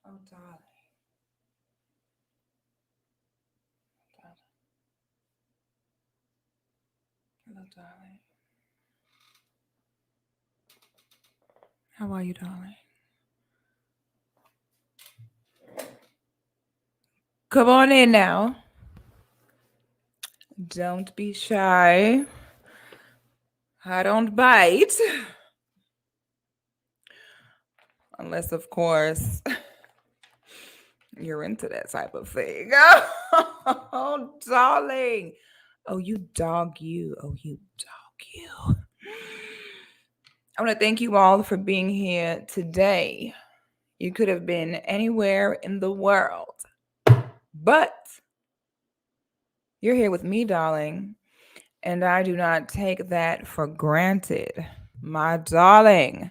Oh, darling. Hello, darling. How are you, darling? Come on in now. Don't be shy. I don't bite. Unless, of course, you're into that type of thing. Oh, darling. Oh, you dog, you. Oh, you dog, you. I want to thank you all for being here today. You could have been anywhere in the world, but you're here with me, darling. And I do not take that for granted. My darling,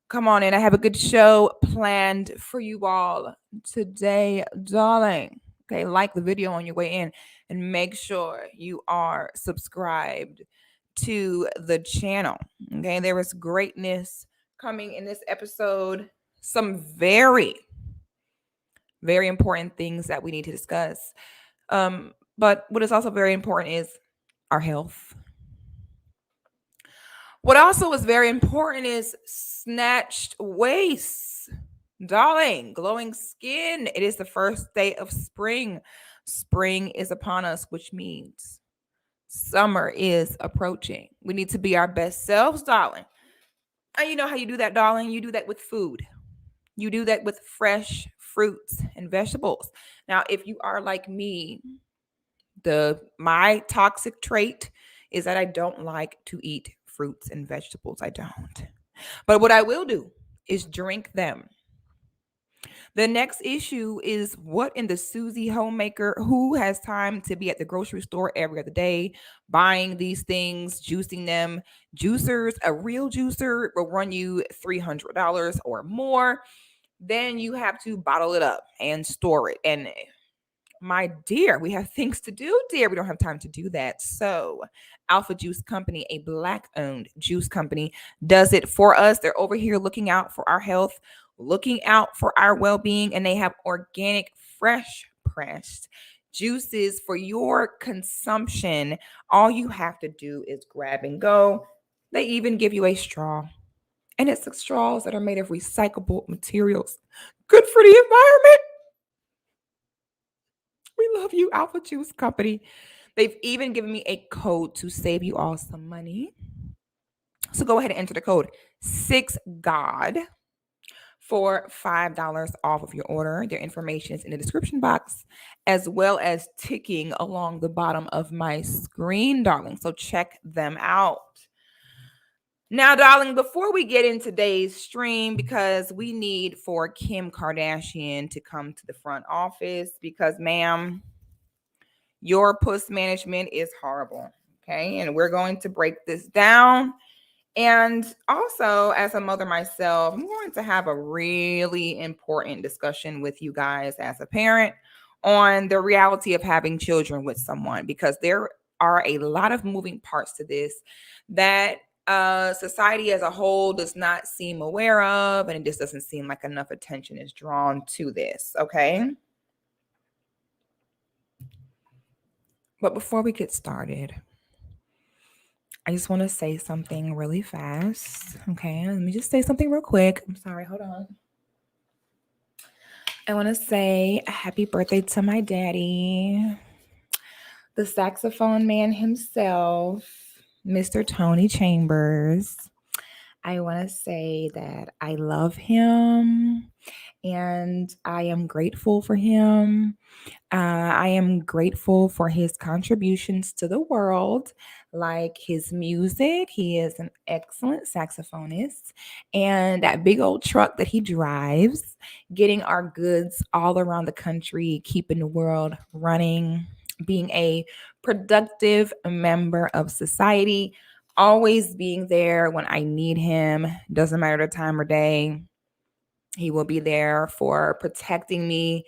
come on in. I have a good show planned for you all today, darling. Okay, like the video on your way in and make sure you are subscribed to the channel. Okay, there is greatness coming in this episode. Some very, very important things that we need to discuss. But what is also very important is our health. What also is very important is snatched waist. Darling, glowing skin. It is the first day of spring. Spring is upon us, which means summer is approaching. We need to be our best selves, darling. And you know how you do that, darling? You do that with food. You do that with fresh fruits and vegetables. Now, if you are like me, my toxic trait is that I don't like to eat fruits and vegetables. I don't. But what I will do is drink them. The next issue is what in the Susie homemaker who has time to be at the grocery store every other day buying these things, juicing them. Juicers, a real juicer will run you $300 or more. Then you have to bottle it up and store it. And my dear, we have things to do, dear. We don't have time to do that. So, Alpha Juice Company, a black owned juice company, does it for us. They're over here looking out for our health, looking out for our well being, and they have organic, fresh pressed juices for your consumption. All you have to do is grab and go. They even give you a straw, and it's the straws that are made of recyclable materials. Good for the environment. We love you, Alpha Juice Company. They've even given me a code to save you all some money. So go ahead and enter the code SIXGOD for $5 off of your order. Their information is in the description box, as well as ticking along the bottom of my screen, darling. So check them out. Now, darling, before we get in today's stream, because we need for Kim Kardashian to come to the front office, because, ma'am, your puss management is horrible. Okay. And we're going to break this down. And also, as a mother myself, I'm going to have a really important discussion with you guys as a parent on the reality of having children with someone, because there are a lot of moving parts to this that society as a whole does not seem aware of, and it just doesn't seem like enough attention is drawn to this. Okay. But before we get started, I just want to say something really fast. Okay, let me just say something real quick. I'm sorry, hold on. I want to say a happy birthday to my daddy, the saxophone man himself, Mr. Tony Chambers. I want to say that I love him and I am grateful for him. I am grateful for his contributions to the world, like his music. He is an excellent saxophonist, and that big old truck that he drives, getting our goods all around the country, keeping the world running, being a productive member of society, always being there when I need him. Doesn't matter the time or day. He will be there for protecting me.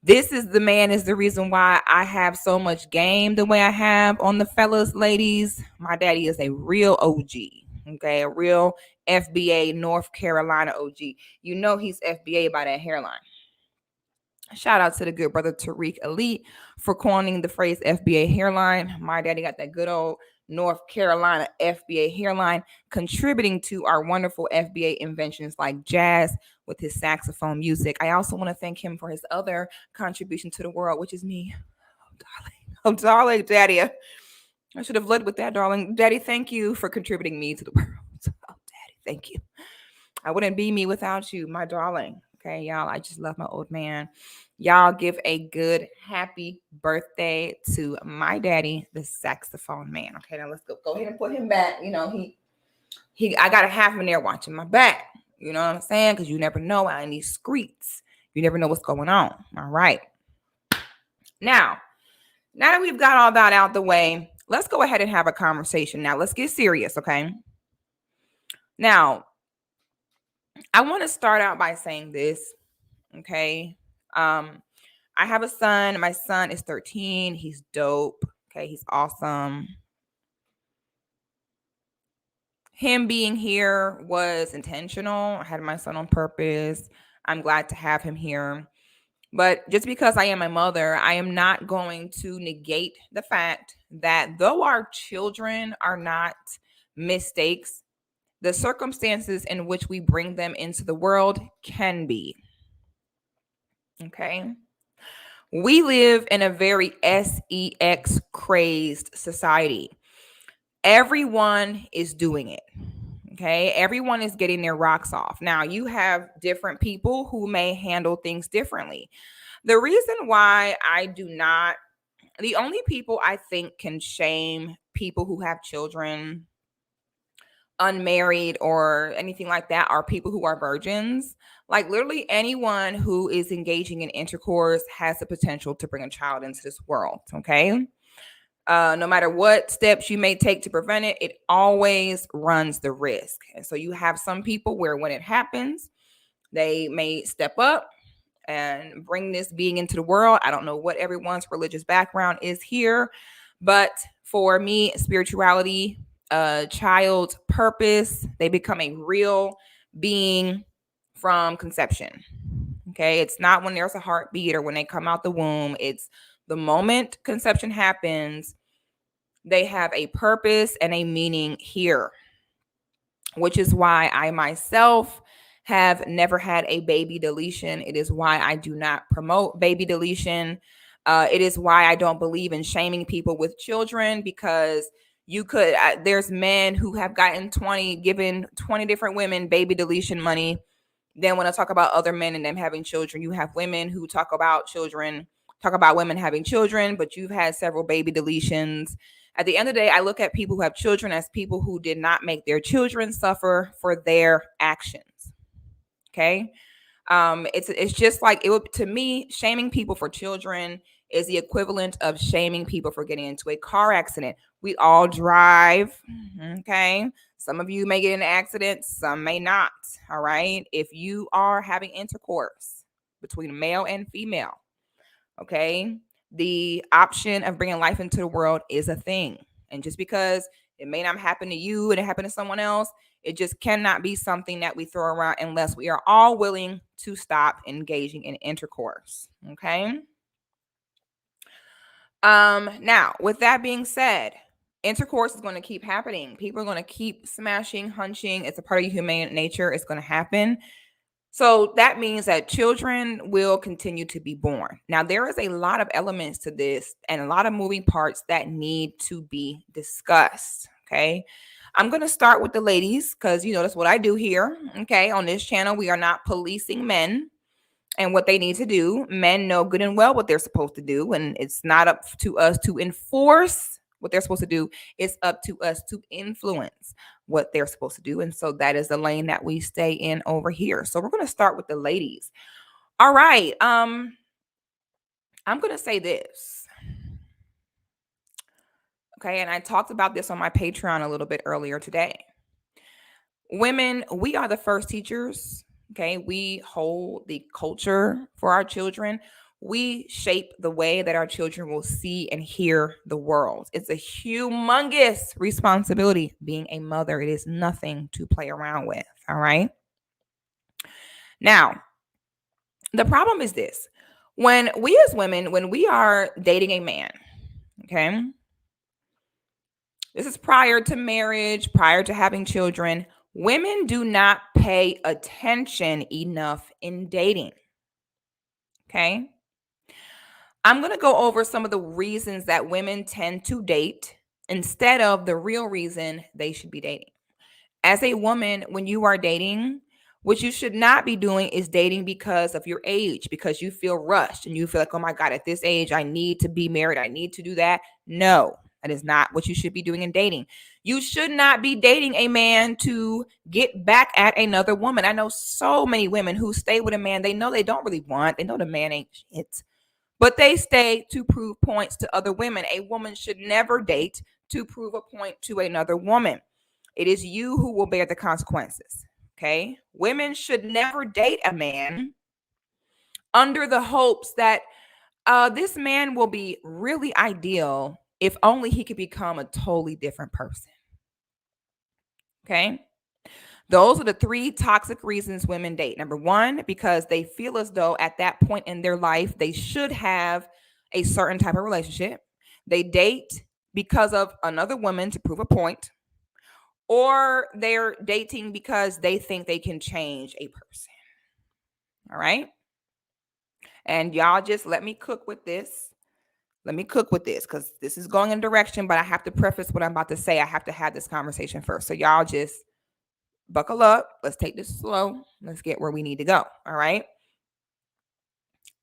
This is the man is the reason why I have so much game the way I have on the fellas, ladies. My daddy is a real OG. Okay, a real FBA North Carolina OG. You know he's FBA by that hairline. Shout out to the good brother Tariq Elite for coining the phrase FBA hairline. My daddy got that good old North Carolina FBA hairline, contributing to our wonderful FBA inventions like jazz with his saxophone music. I also want to thank him for his other contribution to the world, which is me. Oh, darling. Oh, darling, daddy. I should have led with that, darling. Daddy, thank you for contributing me to the world. Oh, daddy, thank you. I wouldn't be me without you, my darling. Okay, y'all, I just love my old man. Y'all give a good, happy birthday to my daddy, the saxophone man. Okay, now let's go ahead and put him back. You know, I got a half in there watching my back. You know what I'm saying? Because you never know out in these streets. You never know what's going on. All right. Now that we've got all that out the way, let's go ahead and have a conversation. Now, let's get serious, okay? Now, I want to start out by saying this, okay? I have a son. My son is 13. He's dope. Okay, he's awesome. Him being here was intentional. I had my son on purpose. I'm glad to have him here. But just because I am a mother, I am not going to negate the fact that though our children are not mistakes, the circumstances in which we bring them into the world can be. Okay. We live in a very sex crazed society. Everyone is doing it. Okay. Everyone is getting their rocks off. Now, you have different people who may handle things differently. The reason why the only people I think can shame people who have children, unmarried or anything like that, are people who are virgins. Like literally anyone who is engaging in intercourse has the potential to bring a child into this world. Okay. No matter what steps you may take to prevent it, it always runs the risk. And so you have some people where when it happens, they may step up and bring this being into the world. I don't know what everyone's religious background is here, but for me, spirituality, child's purpose, they become a real being from conception. Okay. It's not when there's a heartbeat or when they come out the womb. It's the moment conception happens, they have a purpose and a meaning here, which is why I myself have never had a baby deletion. It is why I do not promote baby deletion. It is why I don't believe in shaming people with children, because there's men who have given 20 different women baby deletion money. Then when I talk about other men and them having children, you have women who talk about women having children, but you've had several baby deletions. At the end of the day, I look at people who have children as people who did not make their children suffer for their actions. Okay. It's just like to me, shaming people for children is the equivalent of shaming people for getting into a car accident. We all drive. Okay. Some of you may get in an accident, some may not. All right. If you are having intercourse between male and female, okay, the option of bringing life into the world is a thing. And just because it may not happen to you and it happened to someone else, it just cannot be something that we throw around unless we are all willing to stop engaging in intercourse. Okay. Now, with that being said, intercourse is going to keep happening. People are going to keep smashing, hunching. It's a part of human nature. It's going to happen. So that means that children will continue to be born. Now, there is a lot of elements to this and a lot of moving parts that need to be discussed. Okay. I'm going to start with the ladies because, that's what I do here. Okay. On this channel, we are not policing men and what they need to do. Men know good and well what they're supposed to do. And it's not up to us to enforce what they're supposed to do. It's up to us to influence what they're supposed to do. And so that is the lane that we stay in over here. So we're going to start with the ladies. All right. I'm going to say this. Okay. And I talked about this on my Patreon a little bit earlier today. Women, we are the first teachers. Okay. We hold the culture for our children. We shape the way that our children will see and hear the world. It's a humongous responsibility being a mother. It is nothing to play around with. All right. Now, the problem is this. When we as women, when we are dating a man, okay, this is prior to marriage, prior to having children, women do not pay attention enough in dating. Okay. I'm going to go over some of the reasons that women tend to date instead of the real reason they should be dating. As a woman, when you are dating, what you should not be doing is dating because of your age, because you feel rushed and you feel like, oh my God, at this age, I need to be married. I need to do that. No, that is not what you should be doing in dating. You should not be dating a man to get back at another woman. I know so many women who stay with a man they know they don't really want. They know the man ain't shit, but they stay to prove points to other women. A woman should never date to prove a point to another woman. It is you who will bear the consequences. Okay. Women should never date a man under the hopes that this man will be really ideal if only he could become a totally different person. Okay. Those are the 3 toxic reasons women date. Number 1, because they feel as though at that point in their life, they should have a certain type of relationship. They date because of another woman to prove a point, or they're dating because they think they can change a person. All right. And y'all just let me cook with this. Let me cook with this because this is going in direction, but I have to preface what I'm about to say. I have to have this conversation first. So y'all just buckle up. Let's take this slow. Let's get where we need to go. All right.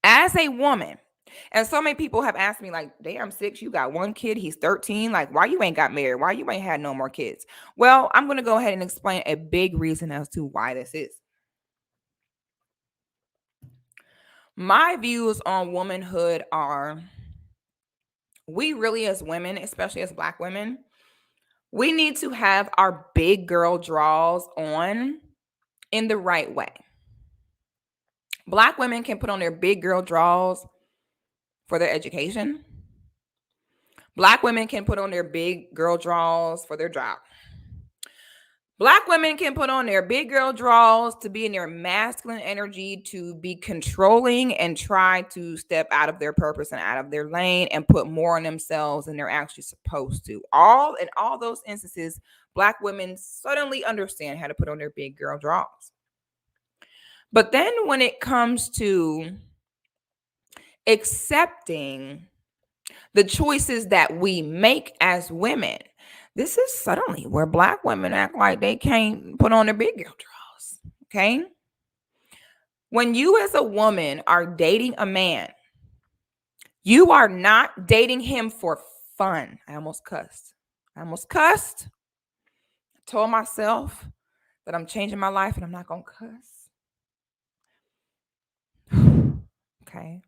As a woman, and so many people have asked me, like, damn, Six, you got 1 kid. He's 13. Like, why you ain't got married? Why you ain't had no more kids? Well, I'm going to go ahead and explain a big reason as to why this is. My views on womanhood are we really, as women, especially as Black women, we need to have our big girl draws on in the right way. Black women can put on their big girl draws for their education. Black women can put on their big girl draws for their job. Black women can put on their big girl draws to be in their masculine energy, to be controlling and try to step out of their purpose and out of their lane and put more on themselves than they're actually supposed to. In all those instances, Black women suddenly understand how to put on their big girl draws. But then when it comes to accepting the choices that we make as women, this is suddenly where Black women act like they can't put on their big girl draws. Okay. When you as a woman are dating a man, you are not dating him for fun. I almost cussed. I told myself that I'm changing my life and I'm not going to cuss. Okay.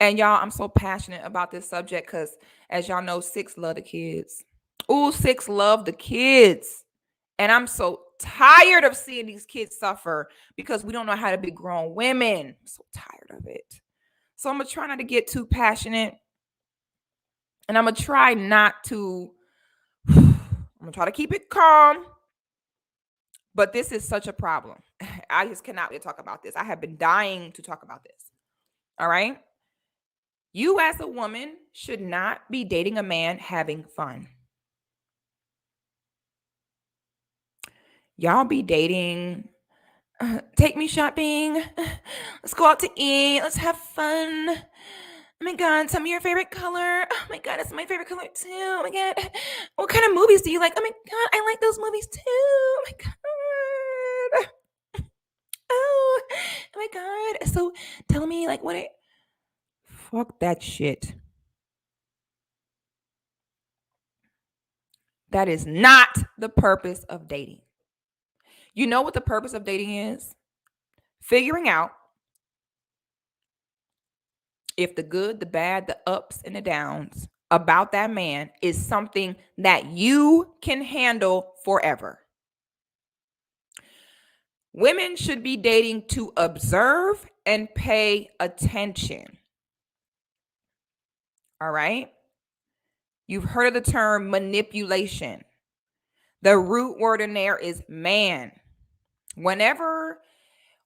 And y'all, I'm so passionate about this subject because, as y'all know, Six love the kids. Ooh, Six love the kids. And I'm so tired of seeing these kids suffer because we don't know how to be grown women. I'm so tired of it. So I'm going to try not to get too passionate. And I'm going to try not to, I'm going to try to keep it calm. But this is such a problem. I just cannot wait to talk about this. I have been dying to talk about this. All right. You as a woman should not be dating a man having fun. Y'all be dating, take me shopping. Let's go out to eat. Let's have fun. Oh my God, tell me your favorite color. Oh my God, it's my favorite color too. Oh my God, what kind of movies do you like? Oh my God, I like those movies too. Oh my God. Oh my God. So tell me, like, fuck that shit. That is not the purpose of dating. You know what the purpose of dating is? Figuring out if the good, the bad, the ups and the downs about that man is something that you can handle forever. Women should be dating to observe and pay attention. All right? You've heard of the term manipulation. The root word in there is man. Whenever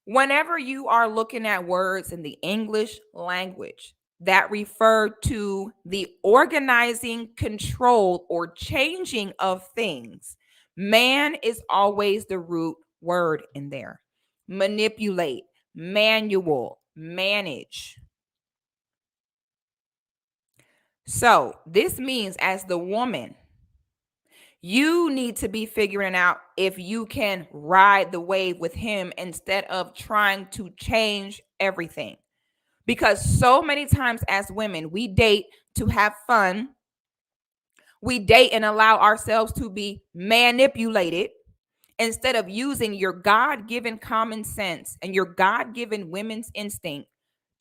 Whenever you are looking at words in the English language that refer to the organizing, control, or changing of things, man is always the root word in there. Manipulate, manual, manage. So this means, as the woman, you need to be figuring out if you can ride the wave with him instead of trying to change everything. Because so many times as women, we date to have fun. We date and allow ourselves to be manipulated instead of using your God-given common sense and your God-given women's instinct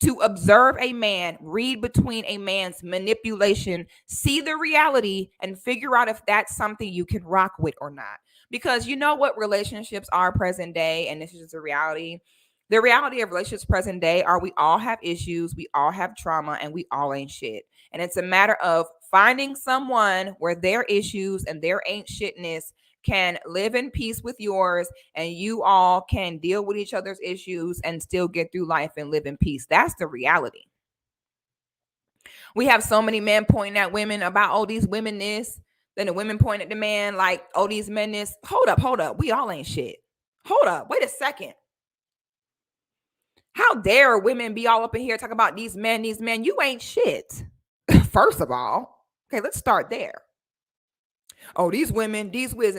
to observe a man, read between a man's manipulation, see the reality, and figure out if that's something you can rock with or not. Because you know what relationships are present day, and this is just a reality. The reality of relationships present day are we all have issues, we all have trauma, and we all ain't shit. And it's a matter of finding someone where their issues and their ain't shitness can live in peace with yours, and you all can deal with each other's issues and still get through life and live in peace. That's the reality. We have so many men pointing at women about, oh, these women this. Then the women point at the man like, oh, these men this. Hold up. We all ain't shit. Hold up. Wait a second. How dare women be all up in here talking about these men? You ain't shit. First of all, okay, let's start there. Oh, these women, this, we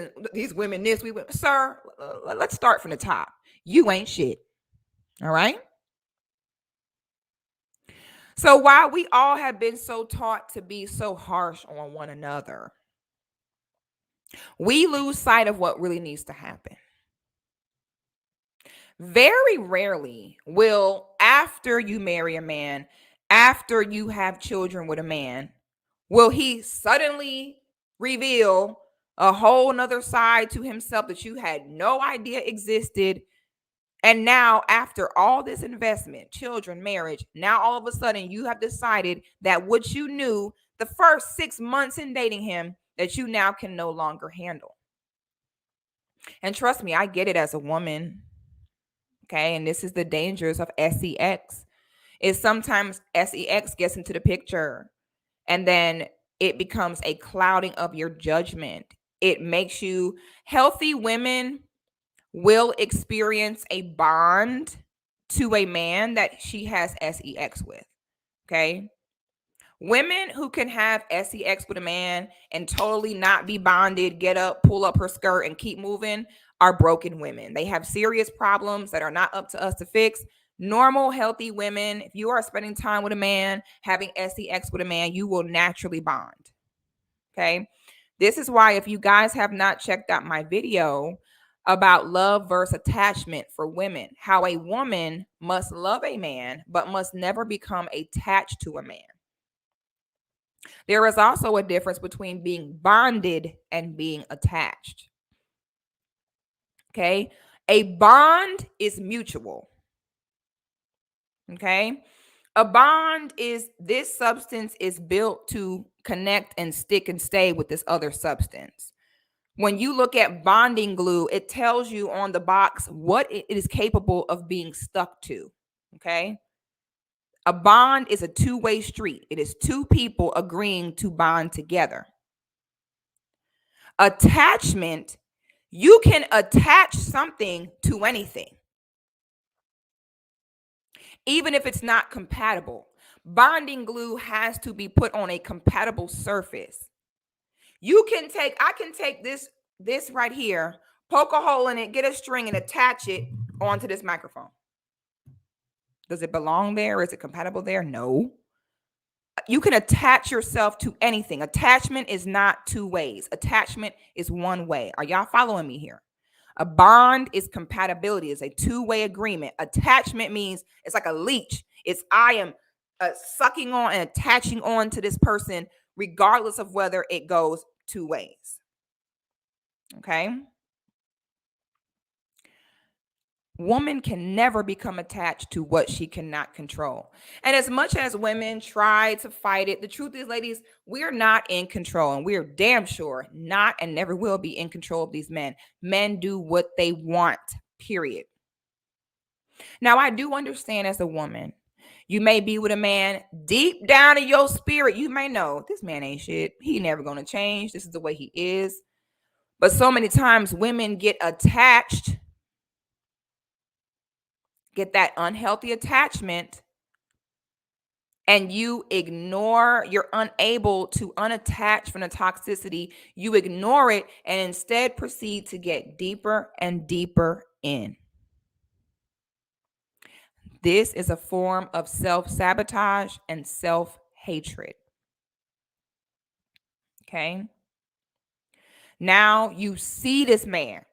women. Sir, let's start from the top. You ain't shit. All right. So while we all have been so taught to be so harsh on one another, we lose sight of what really needs to happen. Very rarely will, after you marry a man, after you have children with a man, will he suddenly reveal a whole nother side to himself that you had no idea existed. And now, after all this investment, children, marriage, now all of a sudden you have decided that what you knew the first 6 months in dating him, that you now can no longer handle. And trust me, I get it as a woman. Okay. And this is the dangers of sex. Is sometimes sex gets into the picture and then it becomes a clouding of your judgment. It makes you, healthy women will experience a bond to a man that she has sex with. Okay. Women who can have sex with a man and totally not be bonded, get up, pull up her skirt, and keep moving are broken women. They have serious problems that are not up to us to fix. Normal, healthy women, if you are spending time with a man, having sex with a man, you will naturally bond. Okay. This is why, if you guys have not checked out my video about love versus attachment for women, how a woman must love a man, but must never become attached to a man. There is also a difference between being bonded and being attached. Okay. A bond is mutual. Okay. A bond is, this substance is built to connect and stick and stay with this other substance. When you look at bonding glue, it tells you on the box what it is capable of being stuck to. Okay. A bond is a two-way street. It is two people agreeing to bond together. Attachment, you can attach something to anything, even if it's not compatible. Bonding glue has to be put on a compatible surface. I can take this right here, poke a hole in it, get a string and attach it onto this microphone. Does it belong there? Is it compatible there? No. You can attach yourself to anything. Attachment is not two ways. Attachment is one way. Are y'all following me here? A bond is compatibility. It's a two-way agreement. Attachment means it's like a leech. It's I am sucking on and attaching on to this person regardless of whether it goes two ways. Okay? Woman can never become attached to what she cannot control. And as much as women try to fight it, the truth is, ladies, we're not in control, and we're damn sure not and never will be in control of these men. Men do what they want, period. Now, I do understand as a woman, you may be with a man deep down in your spirit. You may know this man ain't shit. He never going to change. This is the way he is. But so many times women get attached, get that unhealthy attachment, and you're unable to unattach from the toxicity. You ignore it and instead proceed to get deeper and deeper in. This is a form of self-sabotage and self-hatred. Okay. Now you see this man,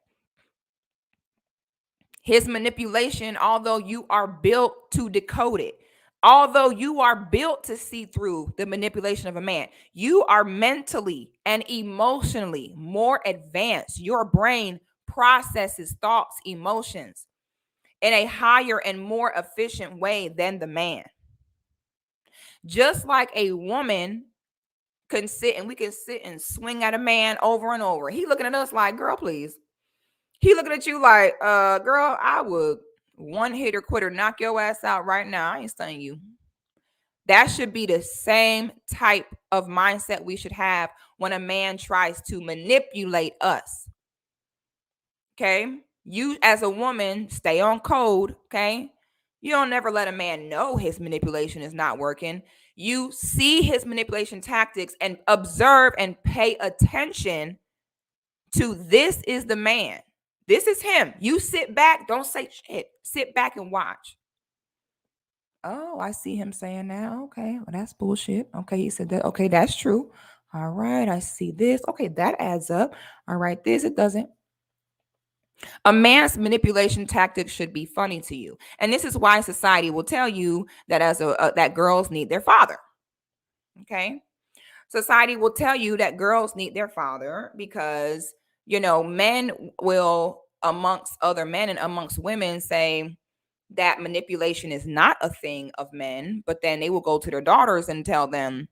his manipulation, although you are built to decode it, although you are built to see through the manipulation of a man, you are mentally and emotionally more advanced. Your brain processes thoughts, emotions in a higher and more efficient way than the man. Just like a woman can sit and swing at a man over and over. He looking at us like, girl, please. He looking at you like, girl, I would one hitter quitter, knock your ass out right now. I ain't stunning you. That should be the same type of mindset we should have when a man tries to manipulate us. Okay. You as a woman, stay on code. Okay. You don't never let a man know his manipulation is not working. You see his manipulation tactics and observe and pay attention to this is the man. This is him. You sit back. Don't say shit. Sit back and watch. Oh, I see him saying that. Okay. Well, that's bullshit. Okay. He said that. Okay. That's true. All right. I see this. Okay. That adds up. All right. This, it doesn't. A man's manipulation tactics should be funny to you. And this is why society will tell you that that girls need their father. Okay? Society will tell you that girls need their father because, men will amongst other men and amongst women say that manipulation is not a thing of men, but then they will go to their daughters and tell them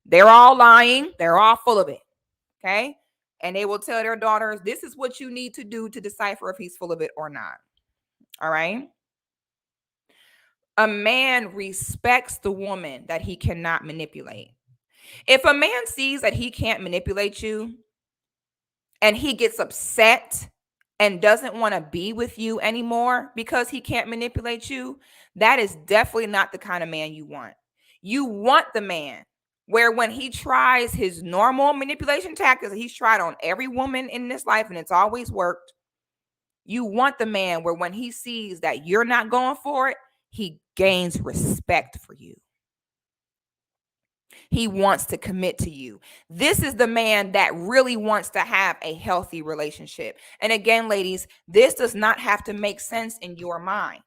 they're all lying, they're all full of it. Okay? And they will tell their daughters, this is what you need to do to decipher if he's full of it or not. All right. A man respects the woman that he cannot manipulate. If a man sees that he can't manipulate you and he gets upset and doesn't want to be with you anymore because he can't manipulate you, that is definitely not the kind of man you want. You want the man where when he tries his normal manipulation tactics, he's tried on every woman in this life and it's always worked. You want the man where when he sees that you're not going for it, he gains respect for you. He wants to commit to you. This is the man that really wants to have a healthy relationship. And again, ladies, this does not have to make sense in your mind.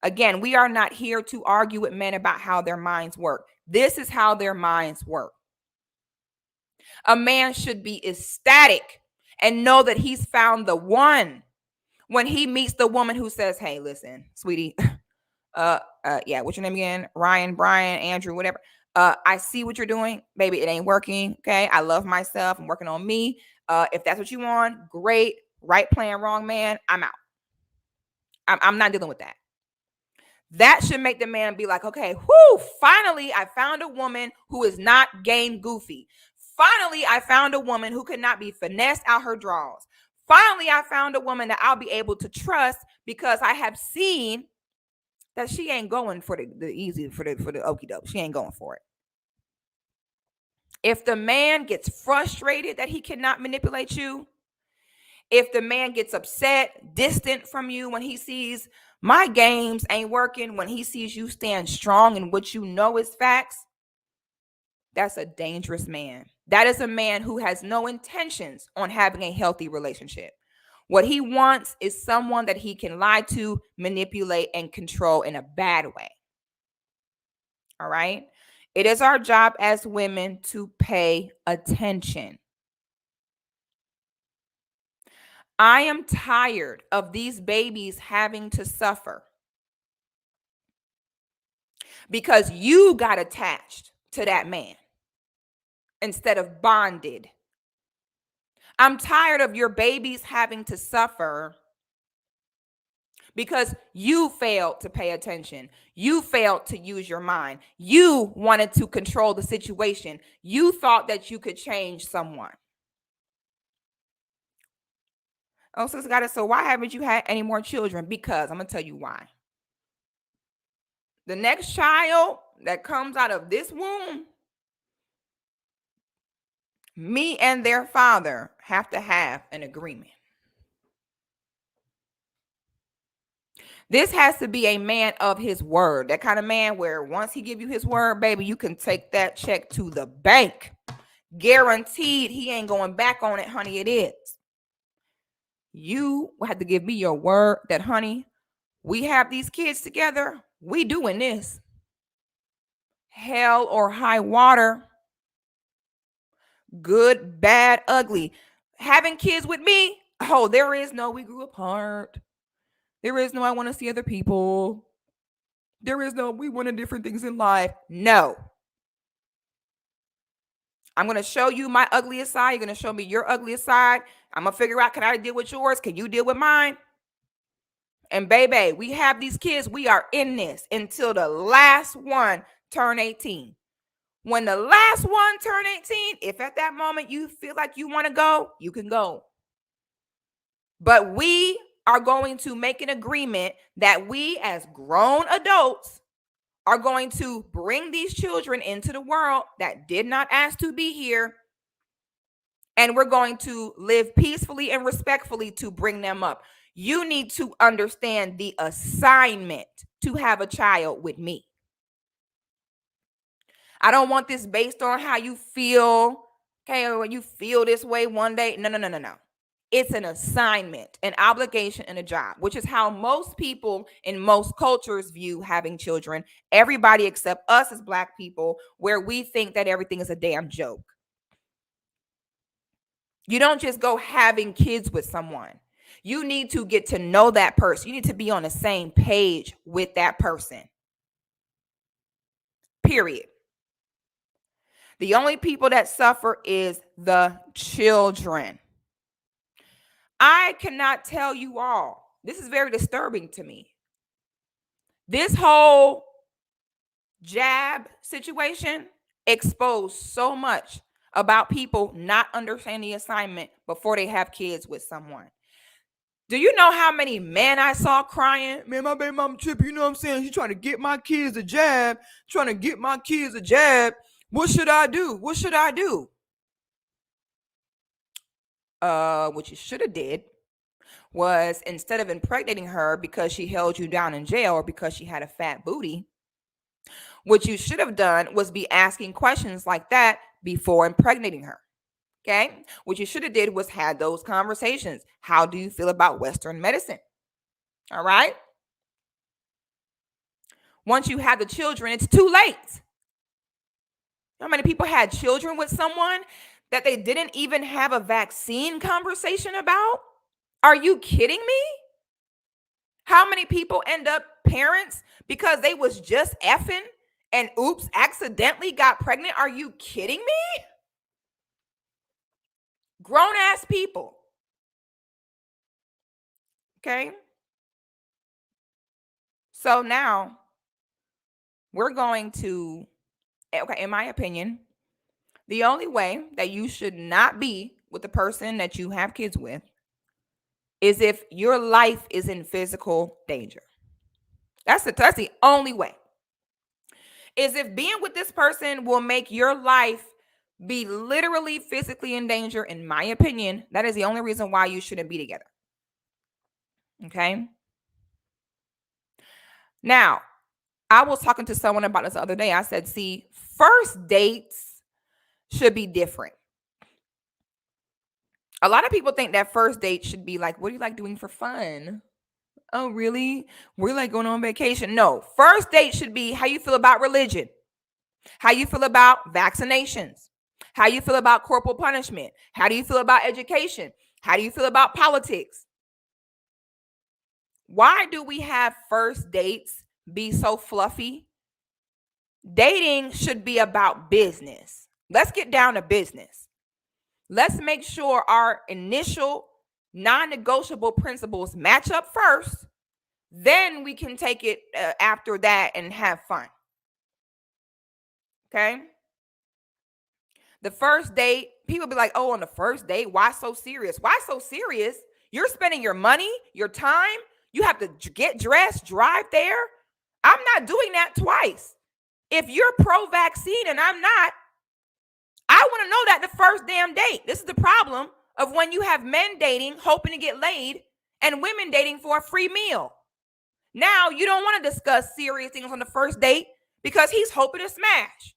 Again, we are not here to argue with men about how their minds work. This is how their minds work. A man should be ecstatic and know that he's found the one when he meets the woman who says, hey, listen, sweetie, yeah, what's your name again? Ryan, Brian, Andrew, whatever. I see what you're doing, baby. It ain't working. Okay. I love myself. I'm working on me. If that's what you want, great. Right plan, wrong man. I'm out. I'm not dealing with that. That should make the man be like, okay, whoo, finally, I found a woman who is not game goofy. Finally, I found a woman who cannot be finessed out her draws. Finally, I found a woman that I'll be able to trust because I have seen that she ain't going for the easy, for the okie doke. She ain't going for it. If the man gets frustrated that he cannot manipulate you, if the man gets upset, distant from you when he sees my games ain't working, when he sees you stand strong in what you know is facts, that's a dangerous man. That is a man who has no intentions on having a healthy relationship. What he wants is someone that he can lie to, manipulate, and control in a bad way. All right? It is our job as women to pay attention. I am tired of these babies having to suffer because you got attached to that man instead of bonded. I'm tired of your babies having to suffer because you failed to pay attention. You failed to use your mind. You wanted to control the situation. You thought that you could change someone. Oh, SIXGODDESS, so why haven't you had any more children? Because I'm going to tell you why. The next child that comes out of this womb, me and their father have to have an agreement. This has to be a man of his word. That kind of man where once he give you his word, baby, you can take that check to the bank. Guaranteed he ain't going back on it, honey. It is. You have to give me your word that, honey, we have these kids together. We doing this. Hell or high water. Good, bad, ugly. Having kids with me, oh, there is no we grew apart. There is no I want to see other people. There is no we wanted different things in life. No. I'm going to show you my ugliest side. You're going to show me your ugliest side. I'm going to figure out, can I deal with yours? Can you deal with mine? And baby, we have these kids. We are in this until the last one turn 18. When the last one turn 18, if at that moment you feel like you want to go, you can go. But we are going to make an agreement that we as grown adults are going to bring these children into the world that did not ask to be here. And we're going to live peacefully and respectfully to bring them up. You need to understand the assignment to have a child with me. I don't want this based on how you feel. Okay, or when you feel this way one day. No. It's an assignment, an obligation, and a job, which is how most people in most cultures view having children. Everybody except us as Black people, where we think that everything is a damn joke. You don't just go having kids with someone. You need to get to know that person. You need to be on the same page with that person. Period. The only people that suffer is the children. I cannot tell you all. This is very disturbing to me. This whole jab situation exposed so much about people not understanding the assignment before they have kids with someone. Do you know how many men I saw crying? Man, my baby mama tripping, you know what I'm saying? She's trying to get my kids a jab, What should I do? What you should have did was, instead of impregnating her because she held you down in jail or because she had a fat booty, what you should have done was be asking questions like that before impregnating her. Okay? What you should have did was had those conversations. How do you feel about Western medicine? All right? Once you have the children, it's too late. How many people had children with someone that they didn't even have a vaccine conversation about? Are you kidding me? How many people end up parents because they was just effing and oops, accidentally got pregnant? Are you kidding me? Grown ass people. Okay. So now we're going to, okay, in my opinion, the only way that you should not be with the person that you have kids with is if your life is in physical danger. That's the only way. Is if being with this person will make your life be literally physically in danger. In my opinion, that is the only reason why you shouldn't be together. Okay. Now, I was talking to someone about this the other day. I said, see, first dates should be different. A lot of people think that first date should be like, what do you like doing for fun? Oh, really? We're like going on vacation. No, first date should be how you feel about religion, how you feel about vaccinations, how you feel about corporal punishment, how do you feel about education, how do you feel about politics? Why do we have first dates be so fluffy? Dating should be about business. Let's get down to business. Let's make sure our initial non-negotiable principles match up first Then we can take it after that and have fun. Okay? The first date, people be like, oh, on the first date, why so serious? Why so serious? You're spending your money, your time. You have to get dressed, drive there. I'm not doing that twice. If you're pro-vaccine and I'm not, I want to know that the first damn date. This is the problem of when you have men dating, hoping to get laid, and women dating for a free meal. Now you don't want to discuss serious things on the first date because he's hoping to smash.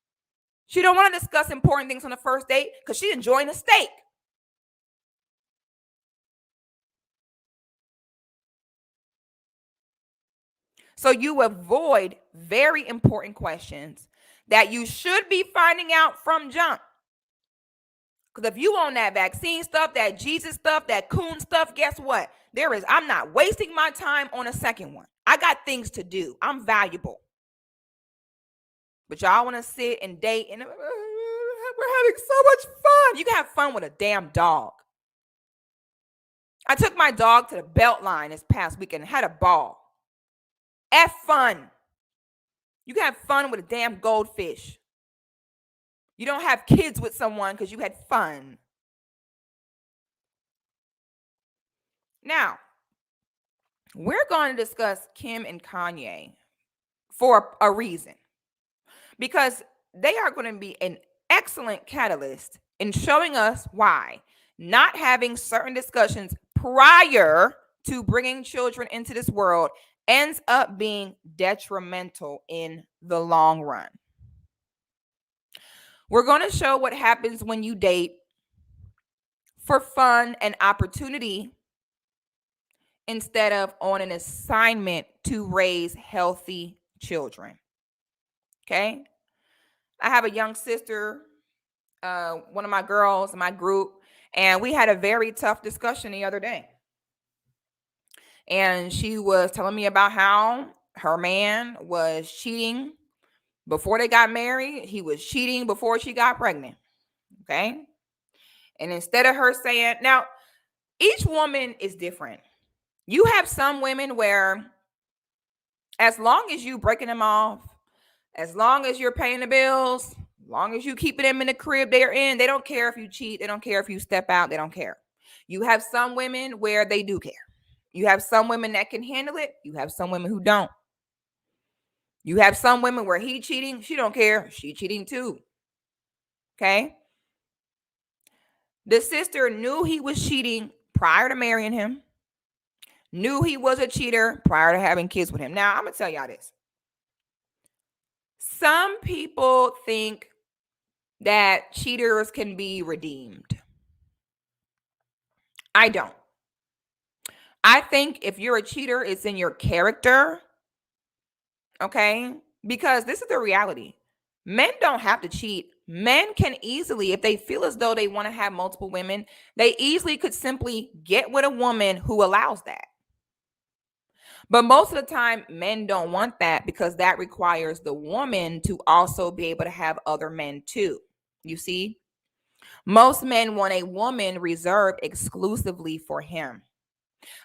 She don't want to discuss important things on the first date because she's enjoying the steak. So you avoid very important questions that you should be finding out from jump. Because if you on that vaccine stuff, that Jesus stuff, that coon stuff, guess what? I'm not wasting my time on a second one. I got things to do. I'm valuable. But y'all want to sit and date and we're having so much fun. You can have fun with a damn dog. I took my dog to the Beltline this past weekend and had a ball. F fun. You can have fun with a damn goldfish. You don't have kids with someone because you had fun. Now, we're going to discuss Kim and Kanye for a reason. Because they are going to be an excellent catalyst in showing us why not having certain discussions prior to bringing children into this world ends up being detrimental in the long run. We're going to show what happens when you date for fun and opportunity instead of on an assignment to raise healthy children. Okay? I have a young sister, one of my girls in my group, and we had a very tough discussion the other day. And she was telling me about how her man was cheating before they got married. He was cheating before she got pregnant. Okay? And instead of her saying, now, each woman is different. You have some women where as long as you breaking them off, as long as you're paying the bills, as long as you keeping them in the crib they're in, they don't care if you cheat. They don't care if you step out. They don't care. You have some women where they do care. You have some women that can handle it. You have some women who don't. You have some women where he cheating, she don't care. She cheating too. Okay? The sister knew he was cheating prior to marrying him. Knew he was a cheater prior to having kids with him. Now, I'm going to tell y'all this. Some people think that cheaters can be redeemed. I don't. I think if you're a cheater, it's in your character. Okay? Because this is the reality. Men don't have to cheat. Men can easily, if they feel as though they want to have multiple women, they easily could simply get with a woman who allows that. But most of the time, men don't want that because that requires the woman to also be able to have other men too. You see? Most men want a woman reserved exclusively for him.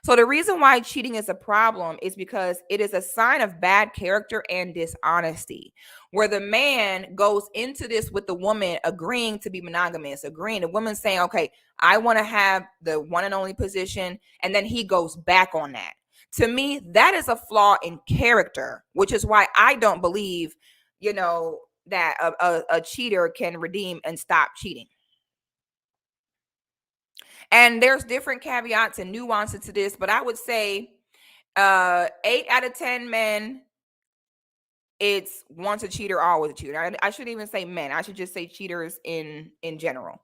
So the reason why cheating is a problem is because it is a sign of bad character and dishonesty, where the man goes into this with the woman agreeing to be monogamous, agreeing, the woman saying, okay, I want to have the one and only position, and then he goes back on that. To me, that is a flaw in character, which is why I don't believe, that a cheater can redeem and stop cheating. And there's different caveats and nuances to this, but I would say 8 out of 10 men, it's once a cheater, always a cheater. I shouldn't even say men. I should just say cheaters in general.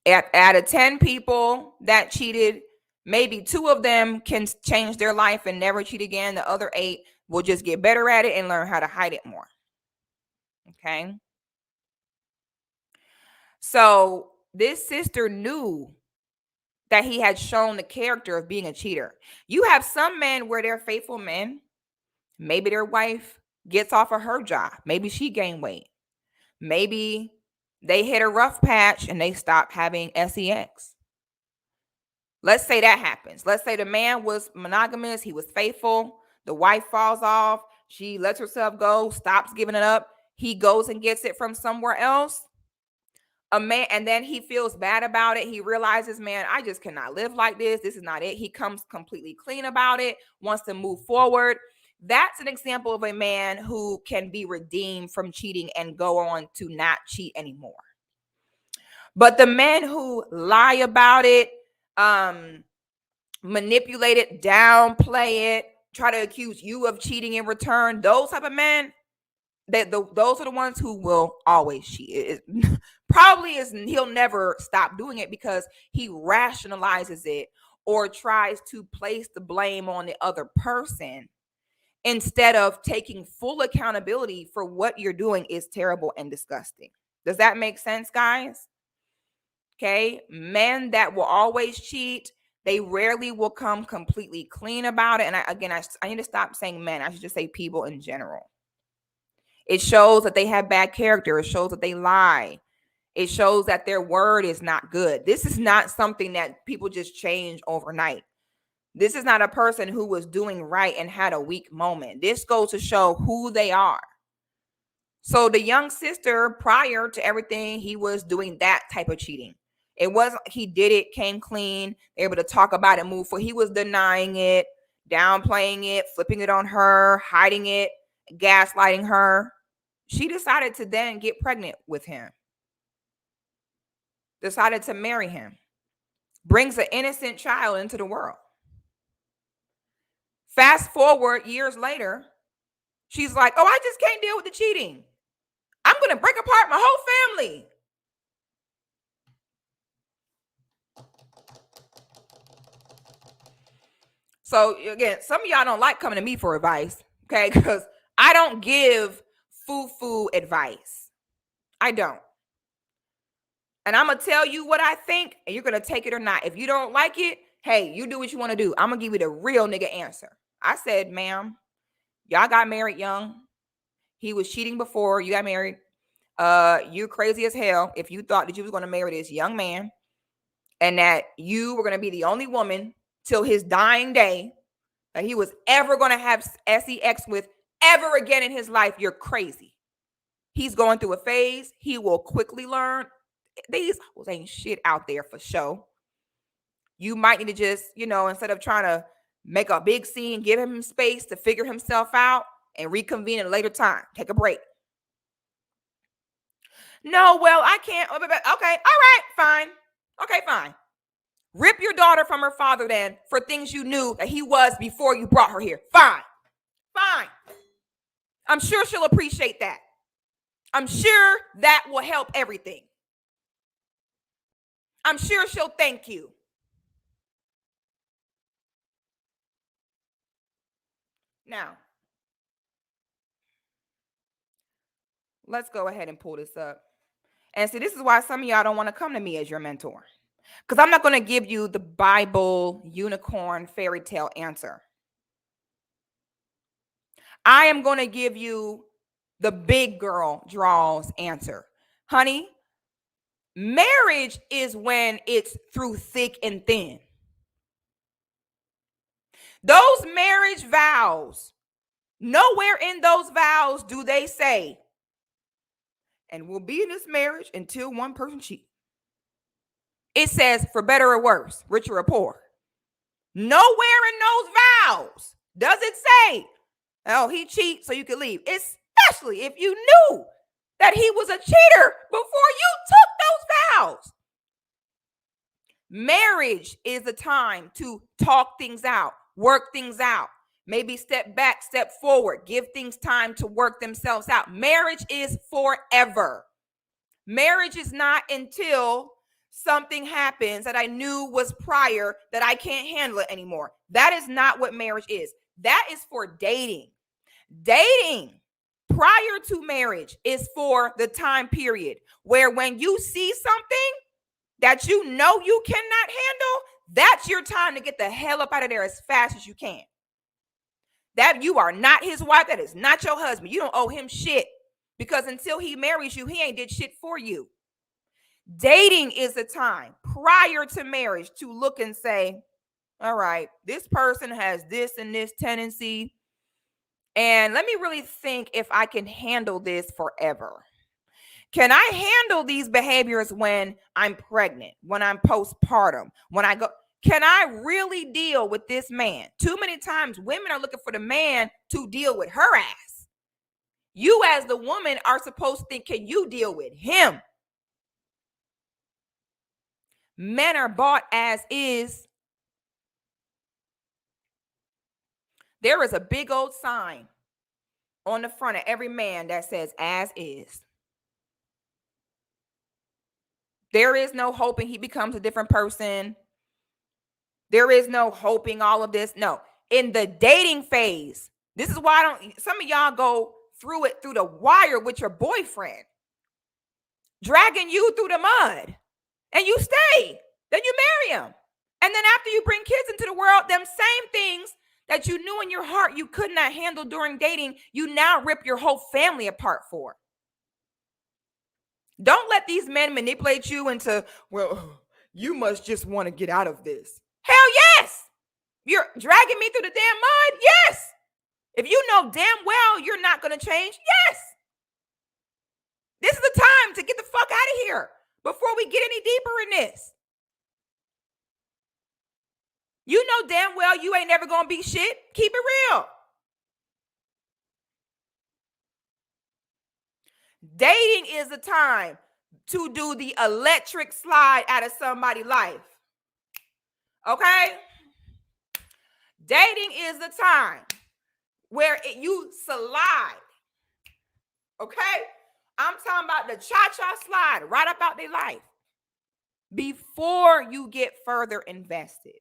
Out of 10 people that cheated, maybe 2 of them can change their life and never cheat again. The other 8 will just get better at it and learn how to hide it more. Okay? So this sister knew that he had shown the character of being a cheater. You have some men where they're faithful men. Maybe their wife gets off of her job. Maybe she gained weight. Maybe they hit a rough patch and they stop having sex. Let's say that happens. Let's say the man was monogamous. He was faithful. The wife falls off. She lets herself go, stops giving it up. He goes and gets it from somewhere else. A man, and then he feels bad about it. He realizes, man, I just cannot live like this. This is not it. He comes completely clean about it, wants to move forward. That's an example of a man who can be redeemed from cheating and go on to not cheat anymore. But the men who lie about it, manipulate it, downplay it, try to accuse you of cheating in return, those type of men, those are the ones who will always cheat. He'll never stop doing it because he rationalizes it or tries to place the blame on the other person instead of taking full accountability for what you're doing is terrible and disgusting. Does that make sense, guys? Okay, men that will always cheat, they rarely will come completely clean about it. And I need to stop saying men. I should just say people in general. It shows that they have bad character. It shows that they lie. It shows that their word is not good. This is not something that people just change overnight. This is not a person who was doing right and had a weak moment. This goes to show who they are. So the young sister, prior to everything, he was doing that type of cheating. It wasn't he did it, came clean, able to talk about it, move forward. He was denying it, downplaying it, flipping it on her, hiding it, gaslighting her. She decided to then get pregnant with him. Decided to marry him. Brings an innocent child into the world. Fast forward years later, she's like, oh, I just can't deal with the cheating. I'm going to break apart my whole family. So again, some of y'all don't like coming to me for advice, okay? Because I don't give foo-foo advice. I don't. And I'm going to tell you what I think, and you're going to take it or not. If you don't like it, hey, you do what you want to do. I'm going to give you the real nigga answer. I said, ma'am, y'all got married young. He was cheating before you got married. You're crazy as hell if you thought that you was going to marry this young man and that you were going to be the only woman till his dying day that he was ever going to have sex with ever again in his life. You're crazy. He's going through a phase. He will quickly learn. These hoes ain't shit out there for show. You might need to just, instead of trying to make a big scene, give him space to figure himself out and reconvene at a later time. Take a break. No, well, I can't. Okay, all right, fine. Okay, fine. Rip your daughter from her father then for things you knew that he was before you brought her here. Fine. I'm sure she'll appreciate that. I'm sure that will help everything. I'm sure she'll thank you. Now, let's go ahead and pull this up. And see, this is why some of y'all don't want to come to me as your mentor. Because I'm not going to give you the Bible, unicorn, fairy tale answer. I am going to give you the big girl draws answer. Honey, marriage is when it's through thick and thin. Those marriage vows, nowhere in those vows do they say, and we'll be in this marriage until one person cheats. It says for better or worse, richer or poor. Nowhere in those vows does it say, oh, he cheats so you can leave. Especially if you knew that he was a cheater before you took those vows. Marriage is a time to talk things out, work things out. Maybe step back, step forward, give things time to work themselves out. Marriage is forever. Marriage is not until something happens that I knew was prior that I can't handle it anymore. That is not what marriage is. That is for dating. Dating prior to marriage is for the time period where when you see something that you know you cannot handle, that's your time to get the hell up out of there as fast as you can. That you are not his wife. That is not your husband. You don't owe him shit because until he marries you, he ain't did shit for you. Dating is the time prior to marriage to look and say, all right, this person has this and this tendency. And let me really think if I can handle this forever. Can I handle these behaviors when I'm pregnant, when I'm postpartum, when I go? Can I really deal with this man? Too many times women are looking for the man to deal with her ass. You, as the woman, are supposed to think, can you deal with him? Men are bought as is. There is a big old sign on the front of every man that says as is. There is no hoping he becomes a different person. There is no hoping all of this. No. In the dating phase, this is why I don't, some of y'all go through it through the wire with your boyfriend, dragging you through the mud, and you stay. Then you marry him. And then after you bring kids into the world, them same things that you knew in your heart you could not handle during dating, you now rip your whole family apart for. Don't let these men manipulate you into, well, you must just want to get out of this. Hell yes. You're dragging me through the damn mud? Yes. If you know damn well you're not going to change, yes. This is the time to get the fuck out of here before we get any deeper in this. You know damn well you ain't never going to be shit. Keep it real. Dating is the time to do the electric slide out of somebody's life. Okay? Dating is the time where you slide. Okay? I'm talking about the cha-cha slide right up out their life before you get further invested.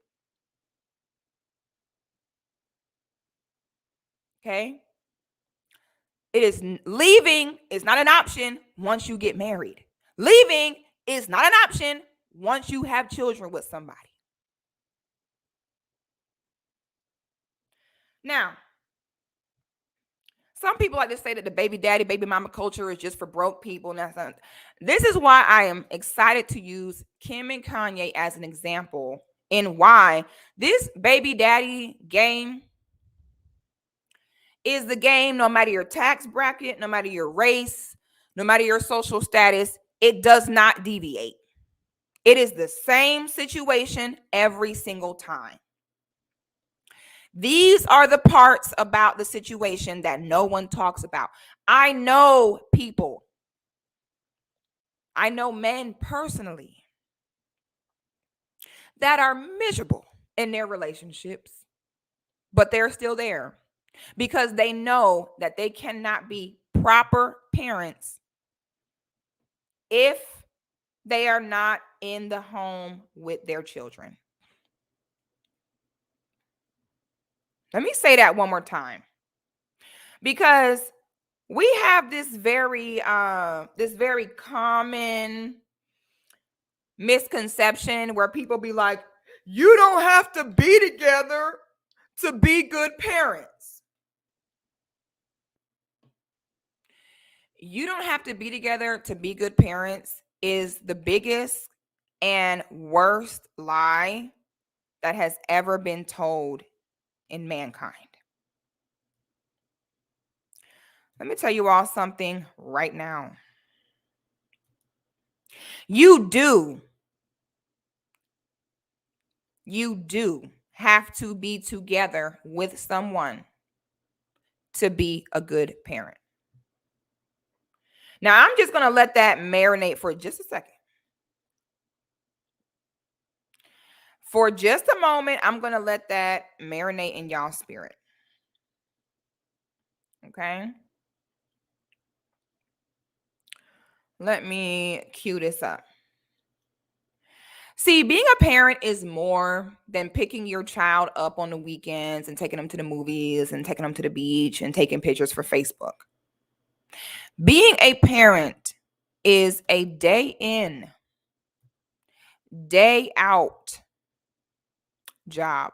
Okay? Leaving is not an option once you get married. Leaving is not an option once you have children with somebody. Now, some people like to say that the baby daddy, baby mama culture is just for broke people. And this is why I am excited to use Kim and Kanye as an example in why this baby daddy game is the game, no matter your tax bracket, no matter your race, no matter your social status, it does not deviate. It is the same situation every single time. These are the parts about the situation that no one talks about. I know people. I know men personally that are miserable in their relationships, but they're still there because they know that they cannot be proper parents if they are not in the home with their children. Let me say that one more time, because we have this very common misconception where people be like, you don't have to be together to be good parents. You don't have to be together to be good parents is the biggest and worst lie that has ever been told in mankind. Let me tell you all something right now. You do have to be together with someone to be a good parent. Now, I'm just going to let that marinate for just a second. For just a moment, I'm going to let that marinate in y'all's spirit. Okay? Let me cue this up. See, being a parent is more than picking your child up on the weekends and taking them to the movies and taking them to the beach and taking pictures for Facebook. Being a parent is a day in, day out job.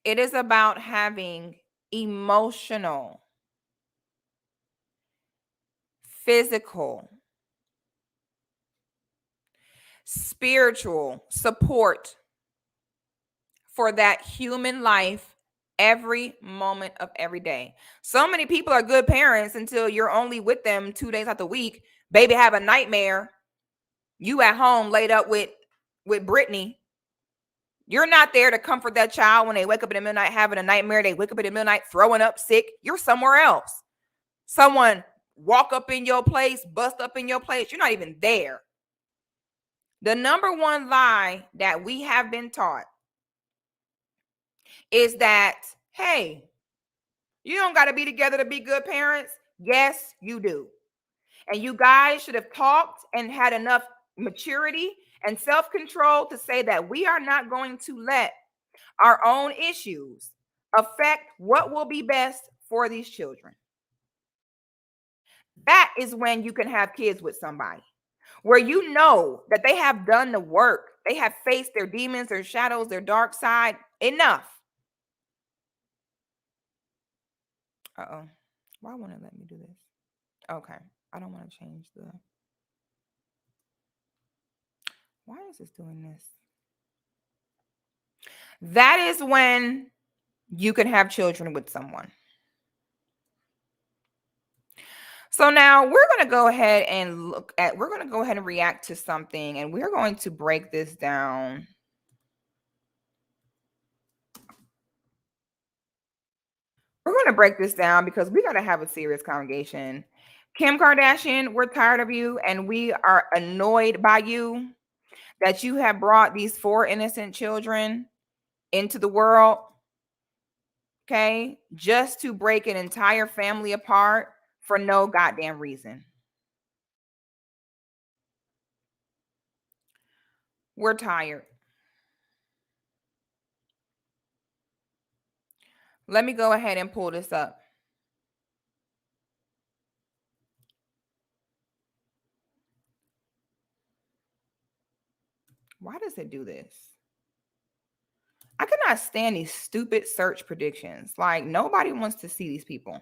It is about having emotional, physical, spiritual support for that human life every moment of every day. So many people are good parents until you're only with them 2 days out the week. Baby have a nightmare. You at home laid up with Brittany. You're not there to comfort that child when they wake up in the middle of the night having a nightmare. They wake up in the middle of the night throwing up sick. You're somewhere else. Someone walk up in your place, bust up in your place. You're not even there. The number one lie that we have been taught is that, hey, you don't got to be together to be good parents. Yes, you do. And you guys should have talked and had enough maturity and self-control to say that we are not going to let our own issues affect what will be best for these children. That is when you can have kids with somebody where you know that they have done the work. They have faced their demons, their shadows, their dark side enough. Uh-oh. Why won't it let me do this? Okay. I don't want to change the... Why is this doing this? That is when you can have children with someone. So now we're going to go ahead and we're going to go ahead and react to something, and we're going to break this down. We're going to break this down because we got to have a serious conversation. Kim Kardashian, we're tired of you, and we are annoyed by you that you have brought these 4 innocent children into the world, okay, just to break an entire family apart for no goddamn reason. We're tired. Let me go ahead and pull this up. Why does it do this? I cannot stand these stupid search predictions. Like, nobody wants to see these people.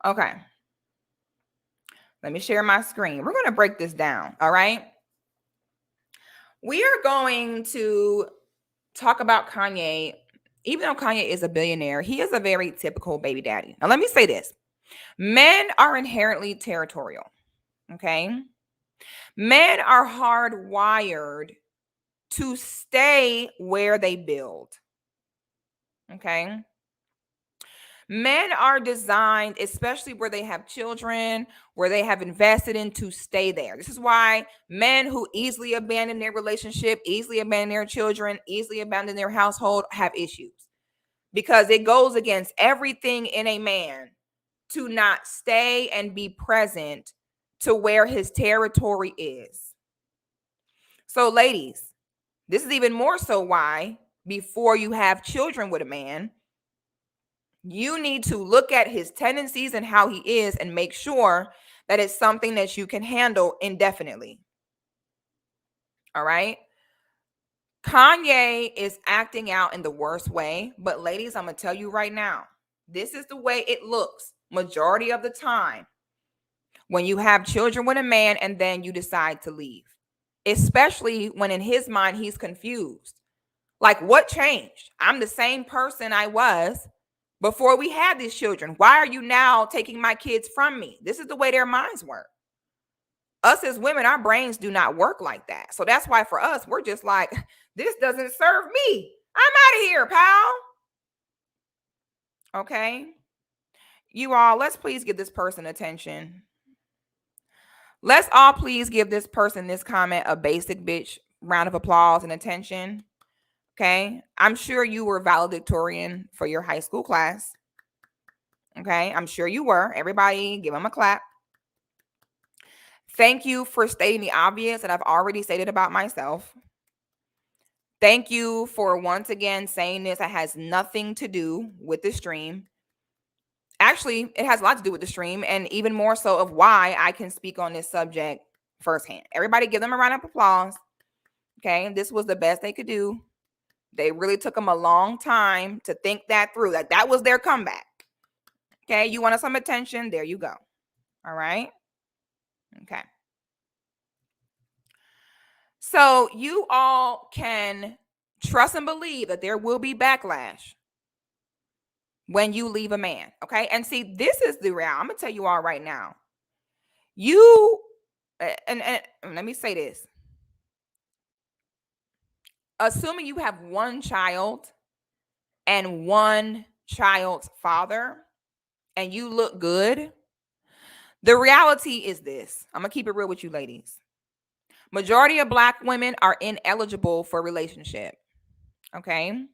Okay. Let me share my screen. We're going to break this down. All right. We are going to talk about Kanye. Even though Kanye is a billionaire, he is a very typical baby daddy. Now, let me say this. Men are inherently territorial. Okay. Men are hardwired to stay where they build. Okay. Men are designed, especially where they have children, where they have invested in, to stay there. This is why men who easily abandon their relationship, easily abandon their children, easily abandon their household have issues, because it goes against everything in a man to not stay and be present to where his territory is. So, ladies, this is even more so why before you have children with a man, you need to look at his tendencies and how he is and make sure that it's something that you can handle indefinitely. All right. Kanye is acting out in the worst way, but ladies, I'm going to tell you right now, this is the way it looks majority of the time when you have children with a man and then you decide to leave, especially when in his mind he's confused. Like, what changed? I'm the same person I was before we had these children. Why are you now taking my kids from me? This is the way their minds work. Us as women, our brains do not work like that. So that's why for us, we're just like, this doesn't serve me. I'm out of here, pal. Okay. You all, let's please give this person attention. Let's all please give this person, this comment, a basic bitch round of applause and attention. Okay. I'm sure you were valedictorian for your high school class. Okay. I'm sure you were. Everybody give them a clap. Thank you for stating the obvious that I've already stated about myself. Thank you for once again saying this. That has nothing to do with the stream. Actually, it has a lot to do with the stream, and even more so of why I can speak on this subject firsthand. Everybody give them a round of applause. Okay. This was the best they could do. They really took them a long time to think that through. Like, that was their comeback. Okay. You wanted some attention. There you go. All right. Okay. So you all can trust and believe that there will be backlash. when you leave a man. Okay. And see, this is the reality. I'm going to tell you all right now. You, and let me say this. Assuming you have one child and one child's father, and you look good, the reality is this. I'm going to keep it real with you ladies. Majority of Black women are ineligible for a relationship. Okay.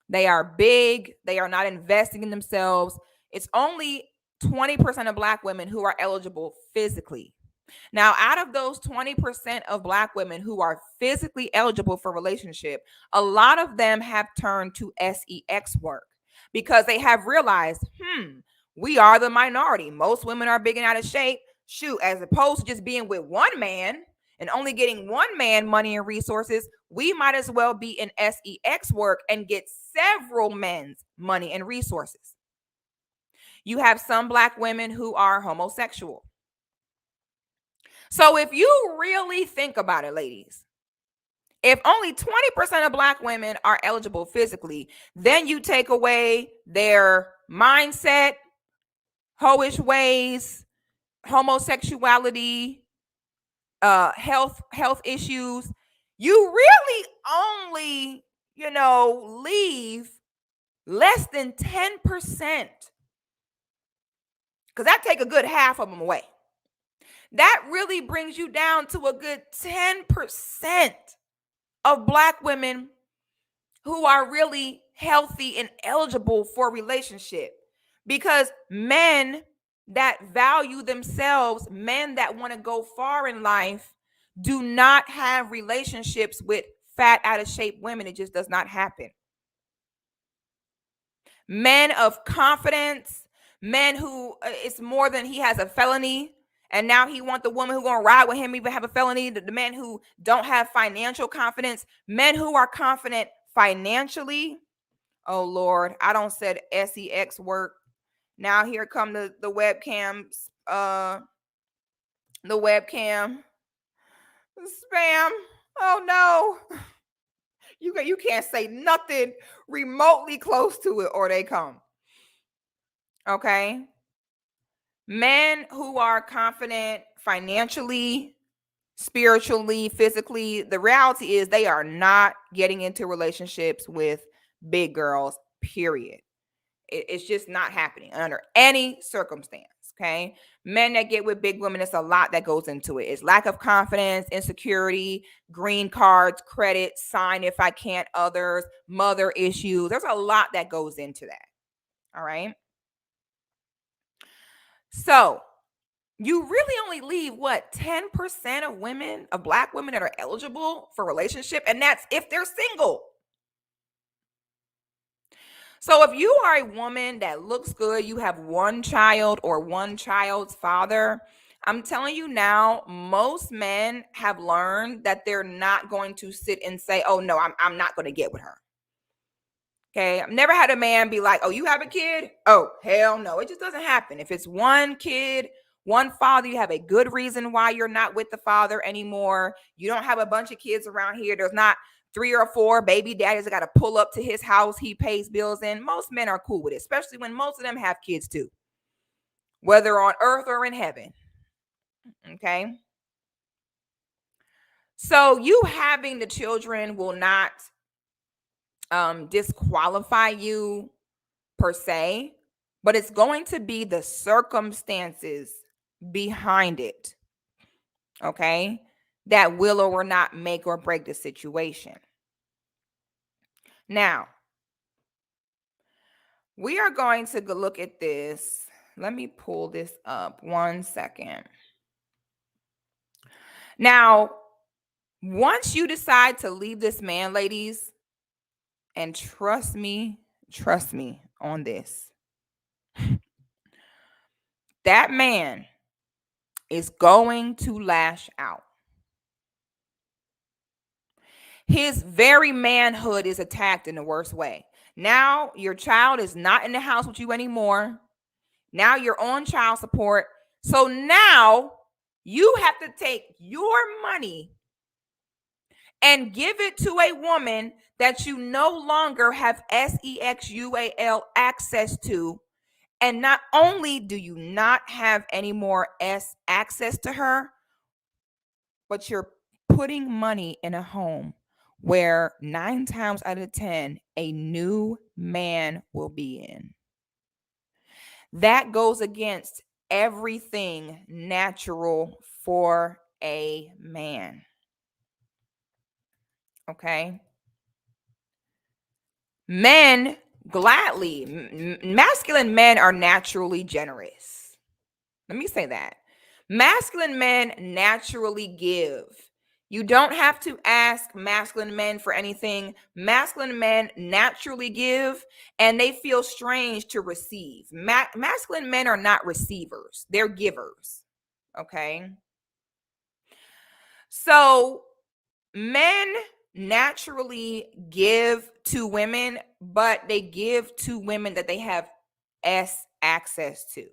They are big. They are not investing in themselves. It's only 20% of Black women who are eligible physically. Now, out of those 20% of Black women who are physically eligible for relationship, a lot of them have turned to sex work because they have realized, we are the minority. Most women are big and out of shape. Shoot, as opposed to just being with one man and only getting one man money and resources, we might as well be in sex work and get several men's money and resources. You have some Black women who are homosexual. So if you really think about it, ladies, if only 20% of Black women are eligible physically, then you take away their mindset, hoish ways, homosexuality, health issues. You really only, leave less than 10%. Because that take a good half of them away. That really brings you down to a good 10% of Black women who are really healthy and eligible for a relationship. Because men that value themselves, men that want to go far in life, do not have relationships with fat, out of shape women. It just does not happen. Men of confidence, men who it's more than he has a felony. And now he wants the woman who's going to ride with him even have a felony. The men who don't have financial confidence. Men who are confident financially. Oh, Lord. I don't said sex work. Now here come the webcams. The webcam. Spam. Oh, no. You can't say nothing remotely close to it or they come. Okay. Men who are confident financially, spiritually, physically, the reality is they are not getting into relationships with big girls, period. It's just not happening under any circumstance, okay? Men that get with big women, it's a lot that goes into it. It's lack of confidence, insecurity, green cards, credit, sign if I can't others, mother issues. There's a lot that goes into that, all right? So you really only leave 10% of women, of Black women that are eligible for relationship, and that's if they're single. So if you are a woman that looks good, you have one child or one child's father, I'm telling you now, most men have learned that they're not going to sit and say, oh no, I'm not going to get with her. Okay, I've never had a man be like, oh, you have a kid? Oh, hell no. It just doesn't happen. If it's one kid, one father, you have a good reason why you're not with the father anymore. You don't have a bunch of kids around here. There's not 3 or 4 baby daddies that got to pull up to his house. He pays bills in. Most men are cool with it, especially when most of them have kids too, whether on earth or in heaven. Okay. So you having the children will not disqualify you per se, but it's going to be the circumstances behind it, okay, that will or will not make or break the situation. Now, we are going to look at this. Let me pull this up 1 second. Now, once you decide to leave this man, ladies, and trust me on this, that man is going to lash out. His very manhood is attacked in the worst way. Now your child is not in the house with you anymore. Now you're on child support. So now you have to take your money and give it to a woman that you no longer have SEXUAL access to. And not only do you not have any more access to her, but you're putting money in a home where 9 times out of 10, a new man will be in. That goes against everything natural for a man. Okay? Men gladly, masculine men are naturally generous. Let me say that. Masculine men naturally give. You don't have to ask masculine men for anything. Masculine men naturally give, and they feel strange to receive. Masculine men are not receivers, they're givers. Okay? So, men naturally give to women, but they give to women that they have access to.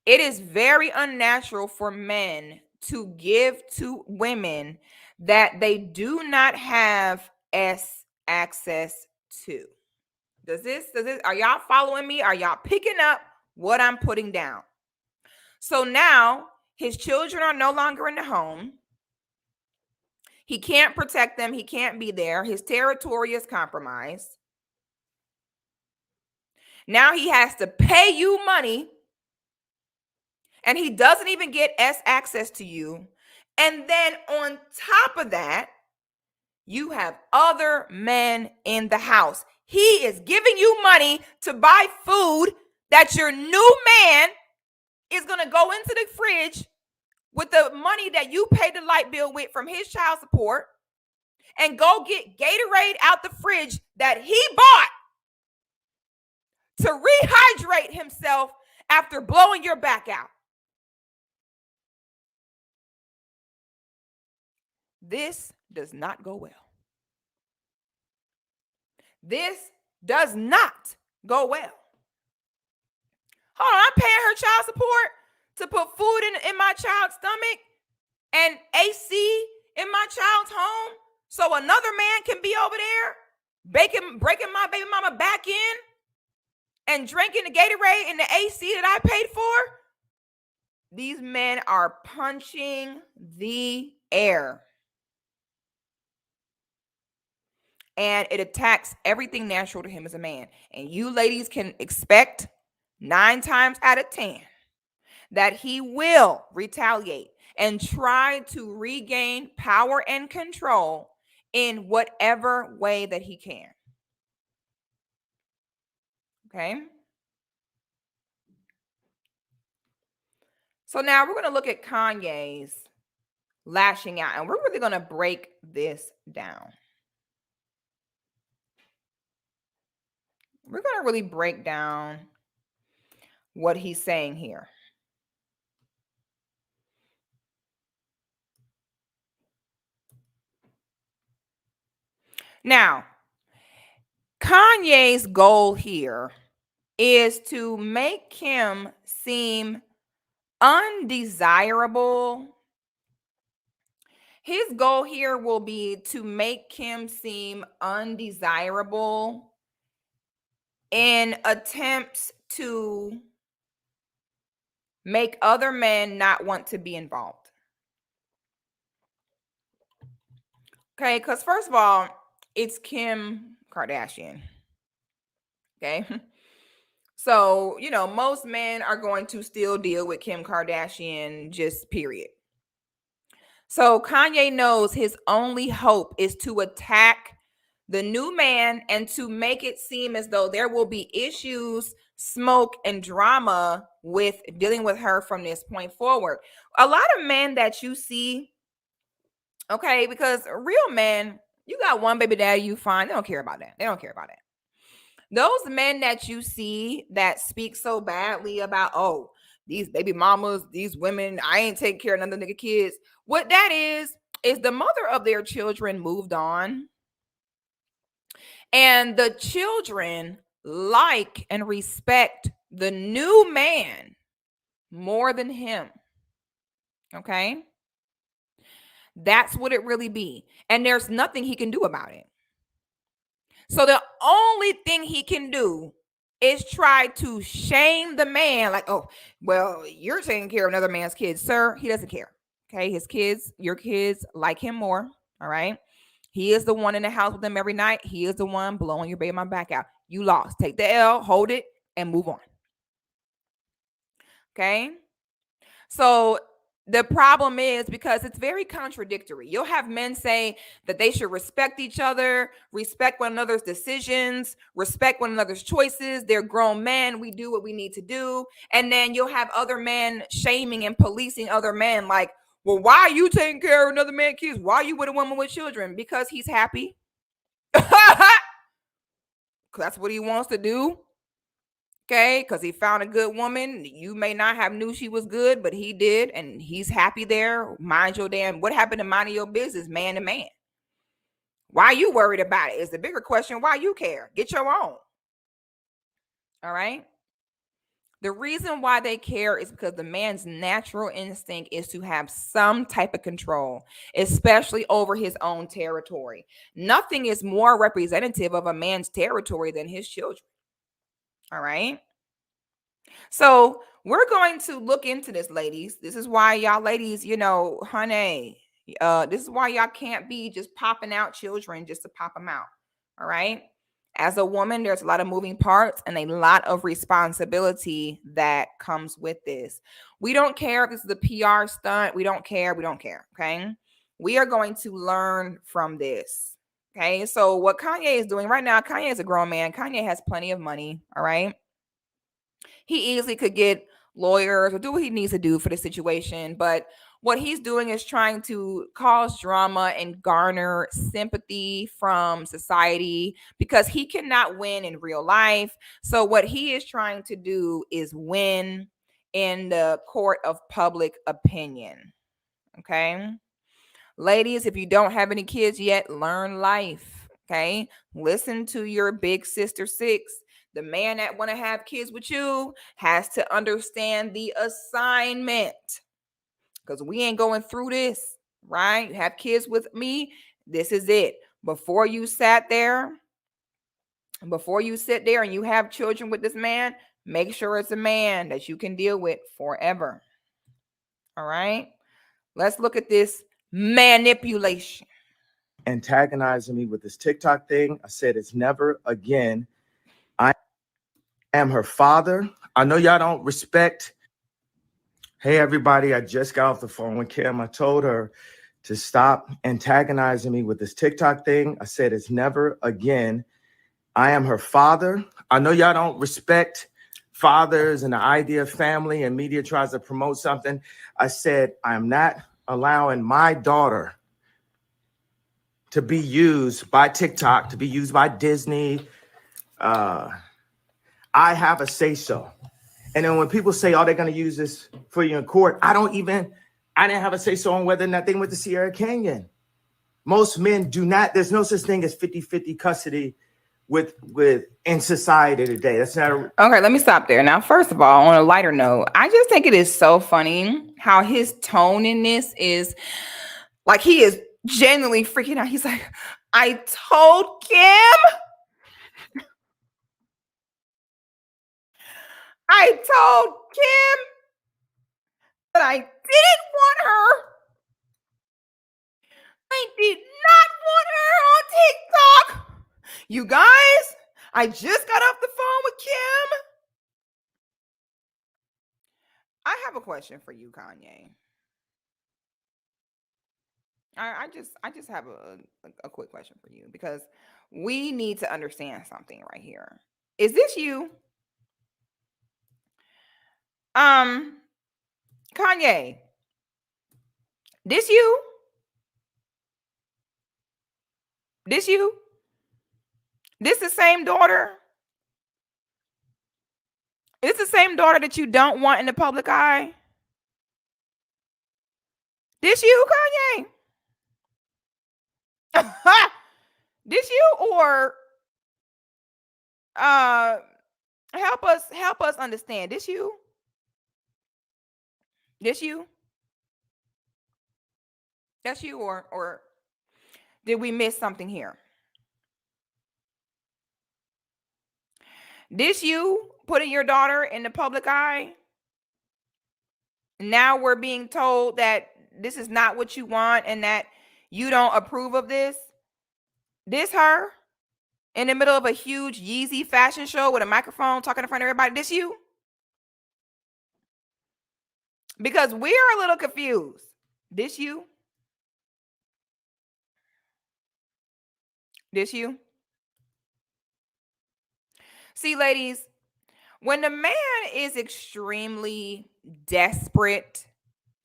It is very unnatural for men to give to women that they do not have access to. Are y'all following me? Are y'all picking up what I'm putting down? So now his children are no longer in the home. He can't protect them. He can't be there. His territory is compromised. Now he has to pay you money, and he doesn't even get access to you. And then on top of that, you have other men in the house. He is giving you money to buy food that your new man is going to go into the fridge with the money that you paid the light bill with from his child support and go get Gatorade out the fridge that he bought to rehydrate himself after blowing your back out. This does not go well. This does not go well. Hold on, I'm paying her child support to put food in my child's stomach and AC in my child's home so another man can be over there breaking my baby mama back in and drinking the Gatorade and the AC that I paid for. These men are punching the air. And it attacks everything natural to him as a man. And you ladies can expect 9 times out of 10 that he will retaliate and try to regain power and control in whatever way that he can. Okay? So now we're going to look at Kanye's lashing out, and we're really going to break this down. We're going to really break down what he's saying here. Now, Kanye's goal here is to make Kim seem undesirable. His goal here will be to make Kim seem undesirable in attempts to make other men not want to be involved. Okay, because first of all, it's Kim Kardashian. Okay. So, most men are going to still deal with Kim Kardashian, just period. So Kanye knows his only hope is to attack the new man and to make it seem as though there will be issues, smoke, and drama with dealing with her from this point forward. A lot of men that you see, okay, because real men, you got one baby daddy, you fine. They don't care about that. They don't care about it. Those men that you see that speak so badly about, oh, these baby mamas, these women, I ain't taking care of none of the nigga kids. What that is the mother of their children moved on. And the children like and respect the new man more than him. Okay? That's what it really be. And there's nothing he can do about it. So the only thing he can do is try to shame the man, like, oh, well, you're taking care of another man's kids. Sir, he doesn't care. Okay. His kids, your kids like him more. All right. He is the one in the house with them every night. He is the one blowing your baby mom back out. You lost. Take the L, hold it, and move on. Okay. So the problem is because it's very contradictory. You'll have men say that they should respect each other, respect one another's decisions, respect one another's choices. They're grown men. We do what we need to do. And then you'll have other men shaming and policing other men like, well, why are you taking care of another man's kids? Why are you with a woman with children? Because he's happy. That's what he wants to do. Okay, because he found a good woman. You may not have knew she was good, but he did, and he's happy there. Mind your damn. What happened to minding your business, man to man? Why are you worried about it? Is the bigger question. Why you care? Get your own. All right. The reason why they care is because the man's natural instinct is to have some type of control, especially over his own territory. Nothing is more representative of a man's territory than his children. All right. So we're going to look into this, ladies. This is why y'all ladies, honey, this is why y'all can't be just popping out children just to pop them out. All right. As a woman, there's a lot of moving parts and a lot of responsibility that comes with this. We don't care if this is a PR stunt. We don't care. We don't care. Okay. We are going to learn from this. Okay. So what Kanye is doing right now, Kanye is a grown man. Kanye has plenty of money. All right. He easily could get lawyers or do what he needs to do for the situation. But what he's doing is trying to cause drama and garner sympathy from society because he cannot win in real life. So, what he is trying to do is win in the court of public opinion. Okay. Ladies, if you don't have any kids yet, learn life. Okay. Listen to your big sister six. The man that want to have kids with you has to understand the assignment. Because we ain't going through this, right? You have kids with me. This is it. Before you sit there and you have children with this man, make sure it's a man that you can deal with forever. All right. Let's look at this manipulation. Antagonizing me with this TikTok thing. I said it's never again. I am her father. I know y'all don't respect. Hey, everybody, I just got off the phone with Kim. I told her to stop antagonizing me with this TikTok thing. I said it's never again. I am her father. I know y'all don't respect fathers and the idea of family, and media tries to promote something. I said I'm not allowing my daughter to be used by TikTok, to be used by Disney. I have a say-so. And then when people say, oh, they're going to use this for you in court, I didn't have a say-so on whether or not they went to Sierra Canyon. Most men do not. There's no such thing as 50-50 custody with in society today. That's not Okay, let me stop there. Now, first of all, on a lighter note, I just think it is so funny how his tone in this is like he is genuinely freaking out. He's like, I told Kim. I told Kim that I didn't want her. I did not want her on TikTok. You guys, I just got off the phone with Kim. I have a question for you, Kanye. I just have a quick question for you because we need to understand something right here. Is this you? Kanye, this you? This you? This the same daughter? Is the same daughter that you don't want in the public eye? This you, Kanye? This you or uh help us understand. This you? This you? That's you, or did we miss something here? This you putting your daughter in the public eye? Now we're being told that this is not what you want and that you don't approve of this. This her in the middle of a huge Yeezy fashion show with a microphone talking in front of everybody. This you? Because we're a little confused. This you? This you? See, ladies, when the man is extremely desperate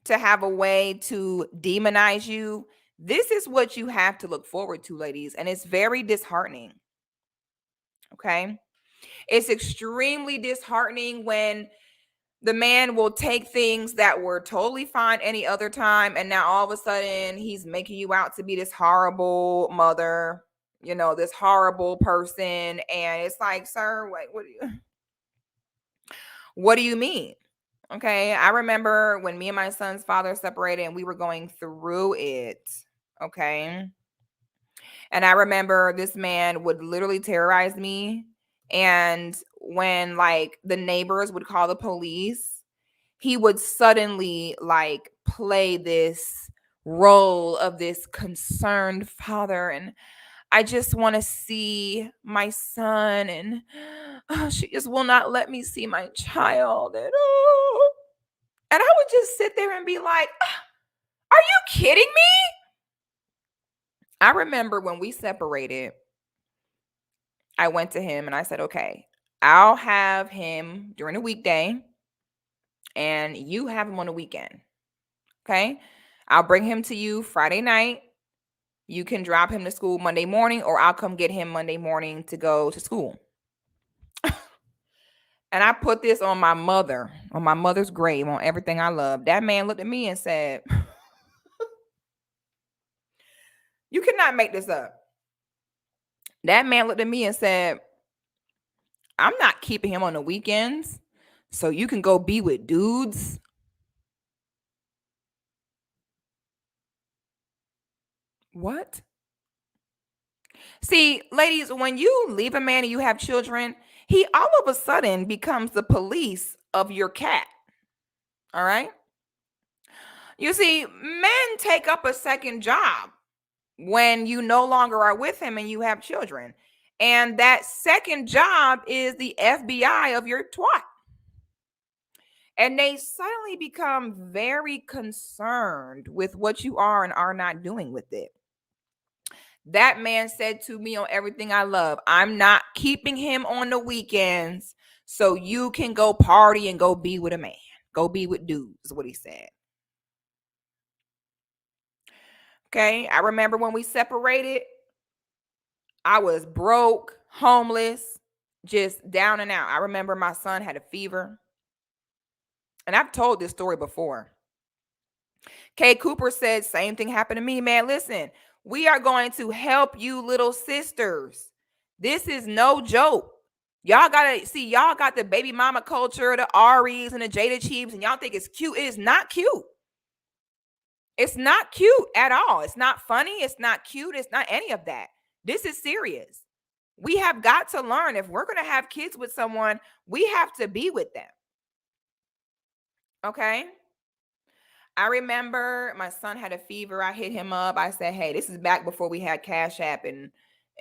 to have a way to demonize you, this is what you have to look forward to, ladies. And it's very disheartening. Okay. It's extremely disheartening when the man will take things that were totally fine any other time, and now all of a sudden he's making you out to be this horrible mother, this horrible person. And it's like, sir, wait, what do you mean? Okay. I remember when me and my son's father separated and we were going through it. Okay. And I remember this man would literally terrorize me. And when like the neighbors would call the police, he would suddenly like play this role of this concerned father. And I just want to see my son. And she just will not let me see my child. And I would just sit there and be like, are you kidding me? I remember when we separated, I went to him and I said, okay, I'll have him during the weekday and you have him on the weekend. Okay. I'll bring him to you Friday night. You can drop him to school Monday morning, or I'll come get him Monday morning to go to school. And I put this on my mother's grave, on everything I love. That man looked at me and said, you cannot make this up. That man looked at me and said, I'm not keeping him on the weekends so you can go be with dudes. What? See, ladies, when you leave a man and you have children, he all of a sudden becomes the police of your cat. All right? You see, men take up a second job when you no longer are with him and you have children. And that second job is the FBI of your twat. And they suddenly become very concerned with what you are and are not doing with it. That man said to me on everything I love, I'm not keeping him on the weekends so you can go party and go be with a man. Go be with dudes, is what he said. Okay, I remember when we separated, I was broke, homeless, just down and out. I remember my son had a fever. And I've told this story before. Kay Cooper said, same thing happened to me, man. Listen, we are going to help you, little sisters. This is no joke. Y'all got the baby mama culture, the Aries and the Jada Cheeps, and y'all think it's cute. It is not cute. It's not cute at all. It's not funny. It's not cute. It's not any of that. This is serious. We have got to learn, if we're going to have kids with someone, we have to be with them. Okay? I remember my son had a fever. I hit him up. I said, hey, this is back before we had Cash App and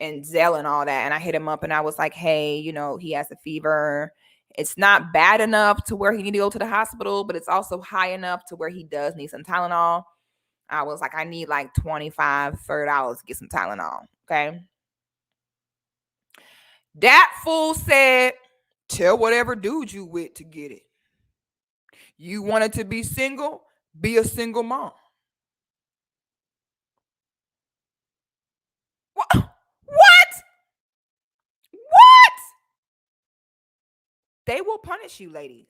Zelle and all that. And I hit him up and I was like, hey, he has a fever. It's not bad enough to where he need to go to the hospital, but it's also high enough to where he does need some Tylenol. I was like, I need like $25, $30 to get some Tylenol. Okay. That fool said, tell whatever dude you with to get it. You wanted to be single? Be a single mom. What? What? They will punish you, ladies.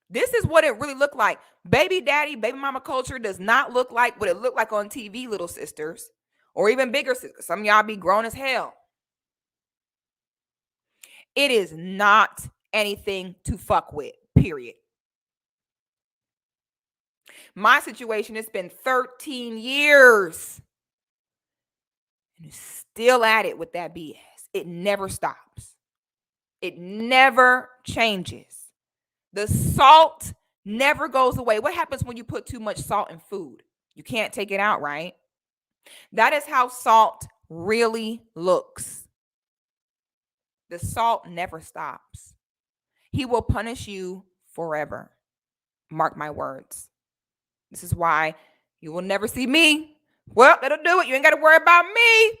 This is what it really looked like. Baby daddy, baby mama culture does not look like what it looked like on TV, little sisters, or even bigger sisters. Some of y'all be grown as hell. It is not anything to fuck with, period. My situation, it's been 13 years. And you're still at it with that BS. It never stops. It never changes. The salt never goes away. What happens when you put too much salt in food? You can't take it out, right? That is how salt really looks. The salt never stops. He will punish you forever. Mark my words. This is why you will never see me. Well, that'll do it. You ain't got to worry about me.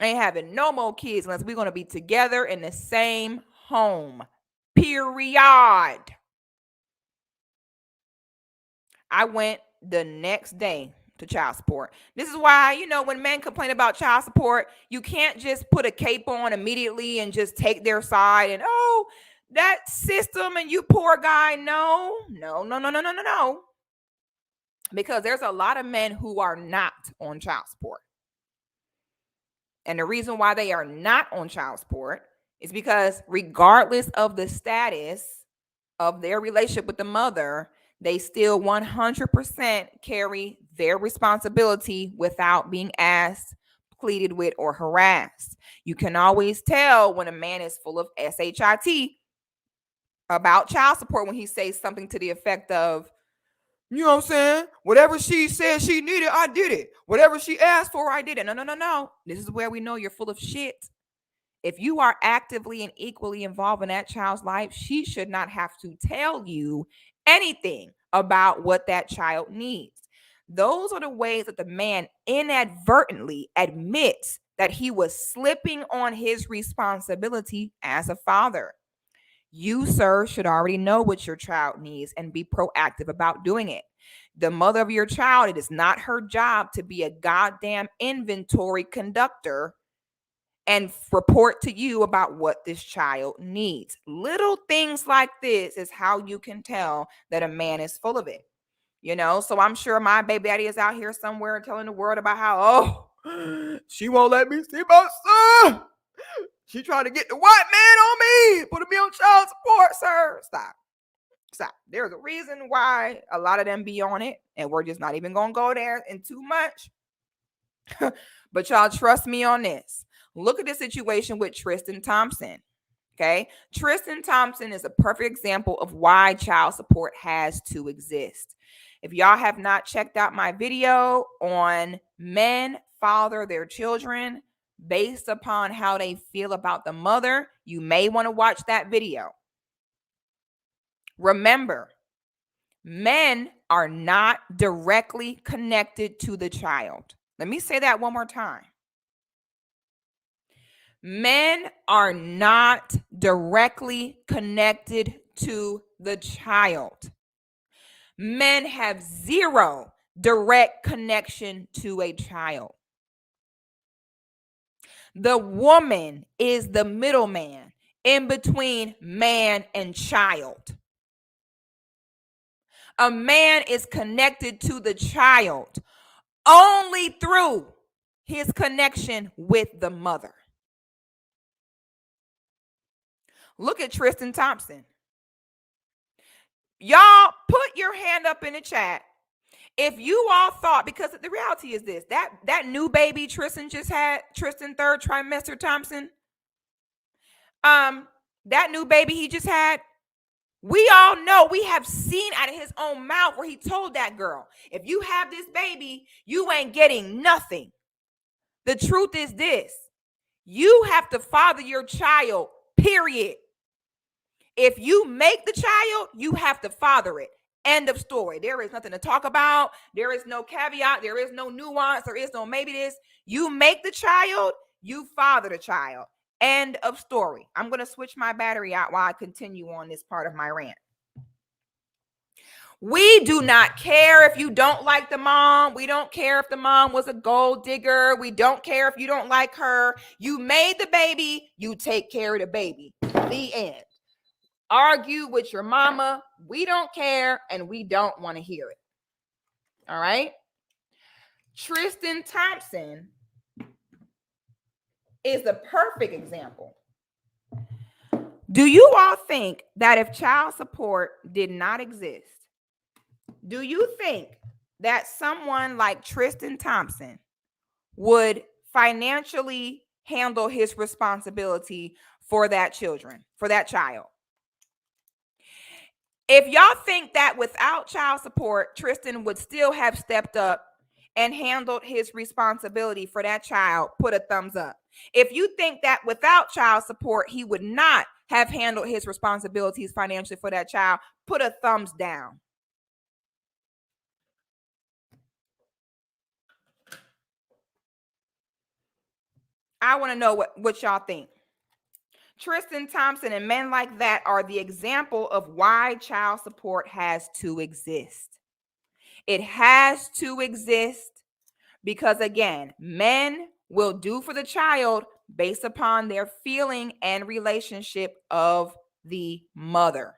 I ain't having no more kids unless we're going to be together in the same home. Period. I went the next day to child support. This is why, when men complain about child support, you can't just put a cape on immediately and just take their side and, oh, that system and you poor guy. No. Because there's a lot of men who are not on child support. And the reason why they are not on child support is because regardless of the status of their relationship with the mother, they still 100% carry their responsibility without being asked, pleaded with, or harassed. You can always tell when a man is full of SHIT about child support when he says something to the effect of, you know what I'm saying? Whatever she said she needed, I did it. Whatever she asked for, I did it. No. This is where we know you're full of shit. If you are actively and equally involved in that child's life, she should not have to tell you anything about what that child needs. Those are the ways that the man inadvertently admits that he was slipping on his responsibility as a father. You, sir, should already know what your child needs and be proactive about doing it. The mother of your child, it is not her job to be a goddamn inventory conductor and report to you about what this child needs. Little things like this is how you can tell that a man is full of it. So I'm sure my baby daddy is out here somewhere telling the world about how, she won't let me see my son. She trying to get the white man on me, putting me on child support, sir. Stop. There's a reason why a lot of them be on it, and we're just not even going to go there in too much. But y'all trust me on this. Look at the situation with Tristan Thompson. Okay? Tristan Thompson is a perfect example of why child support has to exist. If y'all have not checked out my video on men father their children based upon how they feel about the mother, you may want to watch that video. Remember, men are not directly connected to the child. Let me say that one more time. Men are not directly connected to the child. Men have zero direct connection to a child. The woman is the middleman in between man and child. A man is connected to the child only through his connection with the mother. Look at Tristan Thompson. Y'all put your hand up in the chat if you all thought, because the reality is this, that new baby Tristan just had, Tristan third trimester Thompson, that new baby he just had, we all know, we have seen out of his own mouth where he told that girl, if you have this baby, you ain't getting nothing. The truth is this, you have to father your child, period. If you make the child, you have to father it. End of story. There is nothing to talk about. There is no caveat. There is no nuance. There is no maybe this. You make the child, you father the child. End of story. I'm going to switch my battery out while I continue on this part of my rant. We do not care if you don't like the mom. We don't care if the mom was a gold digger. We don't care if you don't like her. You made the baby. You take care of the baby. The end. Argue with your mama. We don't care and we don't want to hear it. All right. Tristan Thompson is the perfect example. Do you all think that if child support did not exist, Do you think that someone like Tristan Thompson would financially handle his responsibility for that child? If y'all think that without child support, Tristan would still have stepped up and handled his responsibility for that child, put a thumbs up. If you think that without child support, he would not have handled his responsibilities financially for that child, put a thumbs down. I want to know what y'all think. Tristan Thompson and men like that are the example of why child support has to exist. It has to exist because, again, men will do for the child based upon their feeling and relationship of the mother.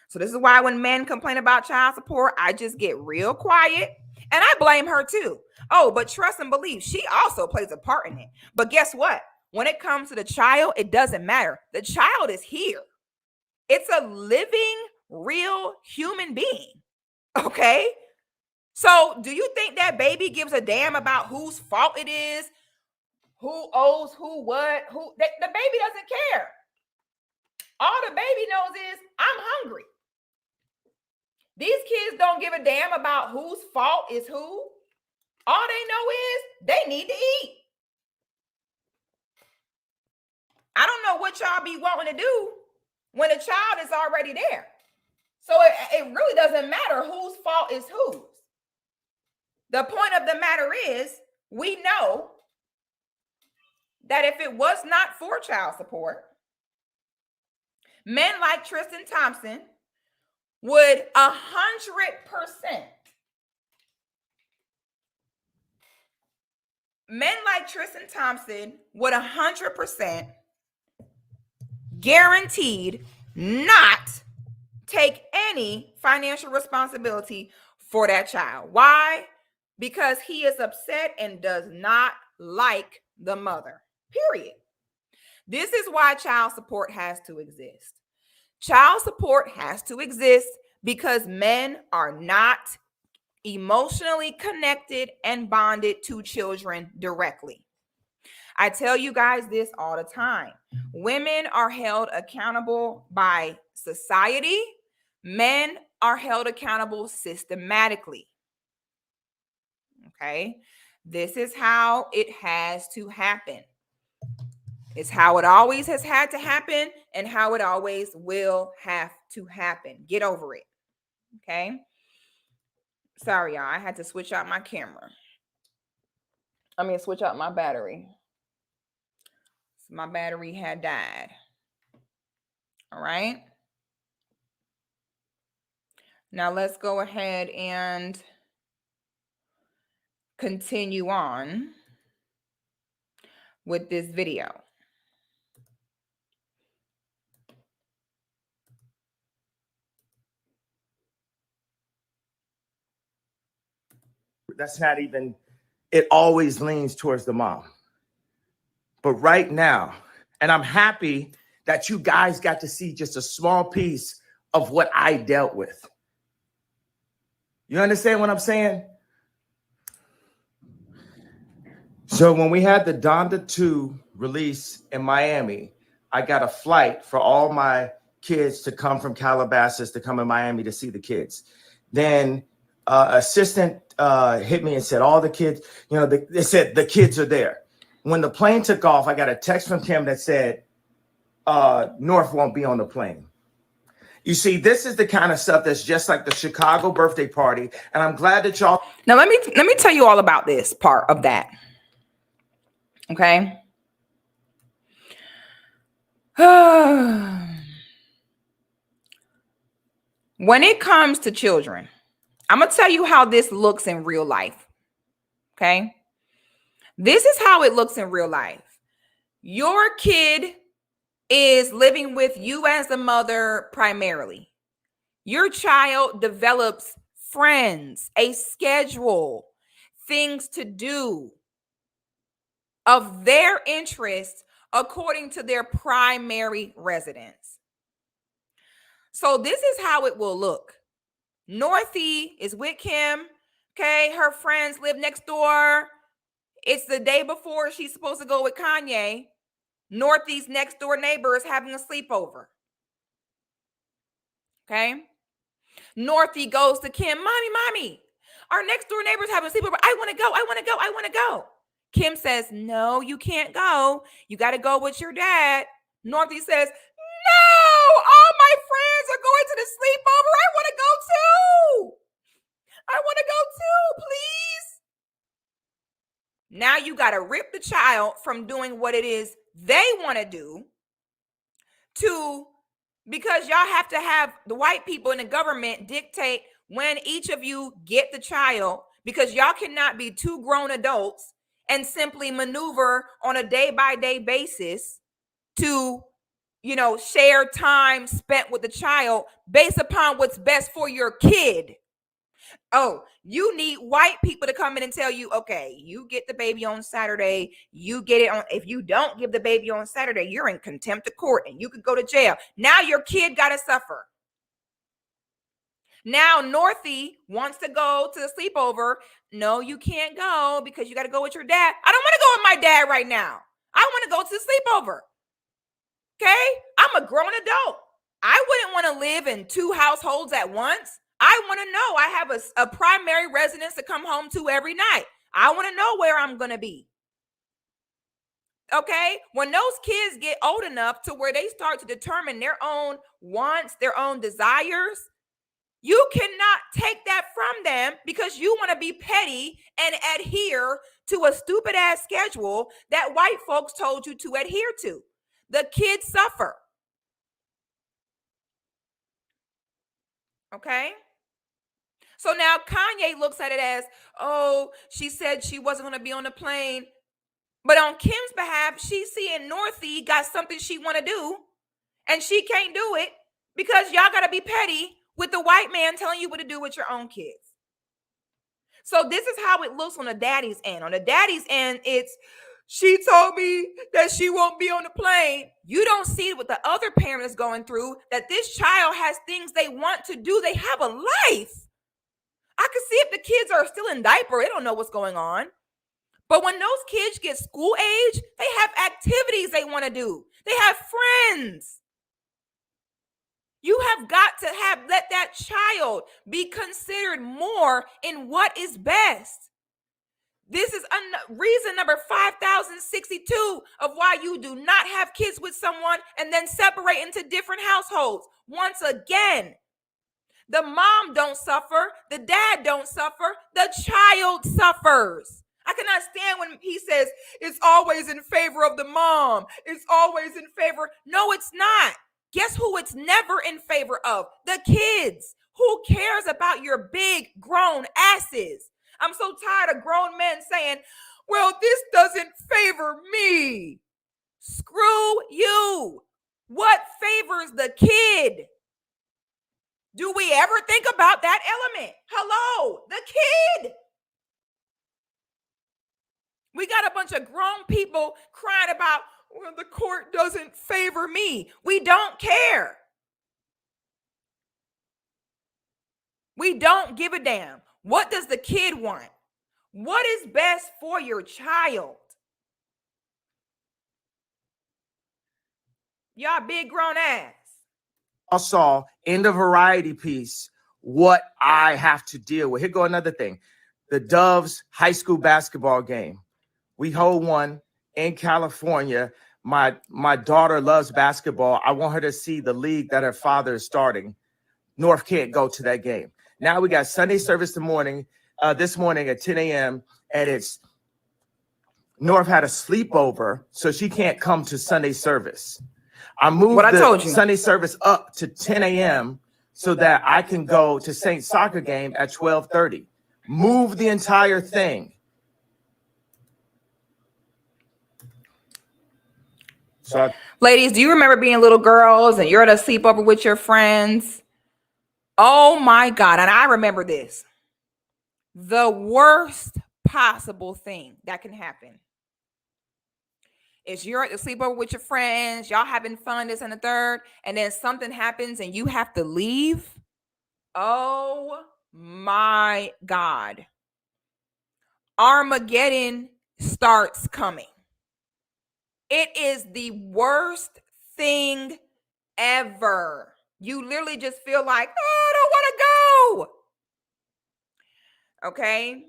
So this is why when men complain about child support, I just get real quiet. And I blame her too. Oh, but trust and believe, she also plays a part in it. But guess what? When it comes to the child, it doesn't matter. The child is here. It's a living, real human being. Okay? So do you think that baby gives a damn about whose fault it is? Who owes who what? The baby doesn't care. All the baby knows is, I'm hungry. These kids don't give a damn about whose fault is who. All they know is they need to eat. I don't know what y'all be wanting to do when a child is already there. So it really doesn't matter whose fault is whose. The point of the matter is, we know that if it was not for child support, men like Tristan Thompson would 100%, men like Tristan Thompson would 100% guaranteed not take any financial responsibility for that child. Why? Because he is upset and does not like the mother. Period. This is why child support has to exist. Child support has to exist because men are not emotionally connected and bonded to children directly. I tell you guys this all the time. Women are held accountable by society. Men are held accountable systematically. Okay? This is how it has to happen. It's how it always has had to happen and how it always will have to happen. Get over it. Okay? Sorry, y'all. I had to switch out my camera. Switch out my battery. My battery had died. All right. Now let's go ahead and continue on with this video. That's not even, it always leans towards the mom. But right now, and I'm happy that you guys got to see just a small piece of what I dealt with. You understand what I'm saying? So when we had the Donda 2 release in Miami, I got a flight for all my kids to come from Calabasas to come in Miami to see the kids. Then assistant hit me and said, all the kids, they said the kids are there. When the plane took off, I got a text from Kim that said, North won't be on the plane. You see, this is the kind of stuff that's just like the Chicago birthday party. And I'm glad that y'all. Now, let me tell you all about this part of that. Okay. When it comes to children, I'm going to tell you how this looks in real life. Okay. This is how it looks in real life. Your kid is living with you as the mother primarily. Your child develops friends, a schedule, things to do of their interest according to their primary residence. So this is how it will look. Northie is with Kim. Okay, her friends live next door. It's the day before she's supposed to go with Kanye. Northie's next door neighbor is having a sleepover. Okay. Northie goes to Kim, mommy, our next door neighbor's having a sleepover. I want to go. Kim says, no, you can't go. You got to go with your dad. Northie says, no, all my friends are going to the sleepover. I want to go too, please. Now you got to rip the child from doing what it is they want to do because y'all have to have the white people in the government dictate when each of you get the child, because y'all cannot be two grown adults and simply maneuver on a day-by-day basis to, share time spent with the child based upon what's best for your kid. Oh, you need white people to come in and tell you, okay, you get the baby on Saturday, you get it on. If you don't give the baby on Saturday, you're in contempt of court and you could go to jail. Now your kid got to suffer. Now Northie wants to go to the sleepover. No, you can't go because you got to go with your dad. I don't want to go with my dad right now. I want to go to the sleepover. Okay? I'm a grown adult. I wouldn't want to live in two households at once. I want to know I have a primary residence to come home to every night. I want to know where I'm going to be. Okay? When those kids get old enough to where they start to determine their own wants, their own desires, you cannot take that from them because you want to be petty and adhere to a stupid ass schedule that white folks told you to adhere to. The kids suffer. Okay? So now Kanye looks at it as, oh, she said she wasn't going to be on the plane. But on Kim's behalf, she's seeing Northie got something she want to do, and she can't do it because y'all got to be petty with the white man telling you what to do with your own kids. So this is how it looks on the daddy's end. On the daddy's end, it's, she told me that she won't be on the plane. You don't see what the other parent is going through, that this child has things they want to do. They have a life. I can see if the kids are still in diaper, they don't know what's going on. But when those kids get school age, they have activities they want to do. They have friends. You have got to let that child be considered more in what is best. This is reason number 5062 of why you do not have kids with someone and then separate into different households. Once again, the mom don't suffer, the dad don't suffer, the child suffers. I cannot stand when he says it's always in favor of the mom. It's always in favor. No, it's not. Guess who it's never in favor of? The kids. Who cares about your big grown asses? I'm so tired of grown men saying, well, this doesn't favor me. Screw you. What favors the kid? Do we ever think about that element? Hello, the kid. We got a bunch of grown people crying about, well, the court doesn't favor me. We don't care. We don't give a damn. What does the kid want? What is best for your child? Y'all big grown ass. I saw in the variety piece what I have to deal with. Here go another thing. The Doves high school basketball game. We hold one in California. My daughter loves basketball. I want her to see the league that her father is starting. North can't go to that game. Now we got Sunday service this morning at 10 a.m. and it's North had a sleepover, so she can't come to Sunday service. I moved the Sunday service up to 10 a.m. so that I can go to Saint soccer game at 12:30. Move the entire thing. So, ladies, do you remember being little girls and you're at a sleepover with your friends? Oh my God. And I remember this. The worst possible thing that can happen is you're at the sleepover with your friends, y'all having fun, this and the third, and then something happens and you have to leave. Oh my God. Armageddon starts coming. It is the worst thing ever. You literally just feel like, oh, I don't want to go. Okay.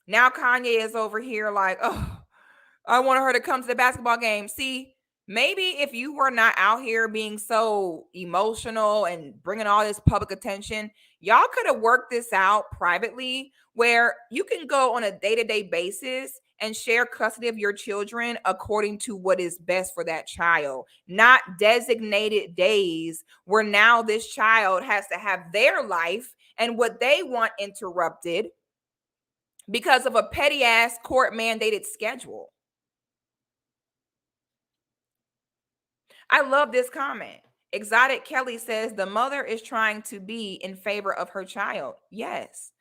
Now Kanye is over here like, oh, I want her to come to the basketball game. See, maybe if you were not out here being so emotional and bringing all this public attention, y'all could have worked this out privately where you can go on a day-to-day basis and share custody of your children according to what is best for that child, not designated days where now this child has to have their life and what they want interrupted because of a petty ass court mandated schedule. I love this comment. Exotic Kelly says the mother is trying to be in favor of her child. Yes.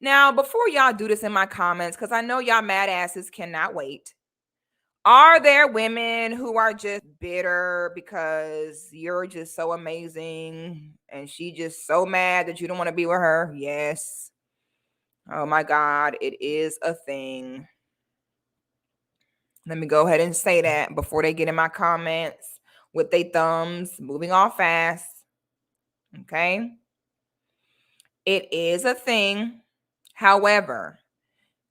Now, before y'all do this in my comments, because I know y'all mad asses cannot wait. Are there women who are just bitter because you're just so amazing and she just so mad that you don't want to be with her? Yes. Oh my God, it is a thing. Let me go ahead and say that before they get in my comments with their thumbs moving all fast. Okay. It is a thing. However,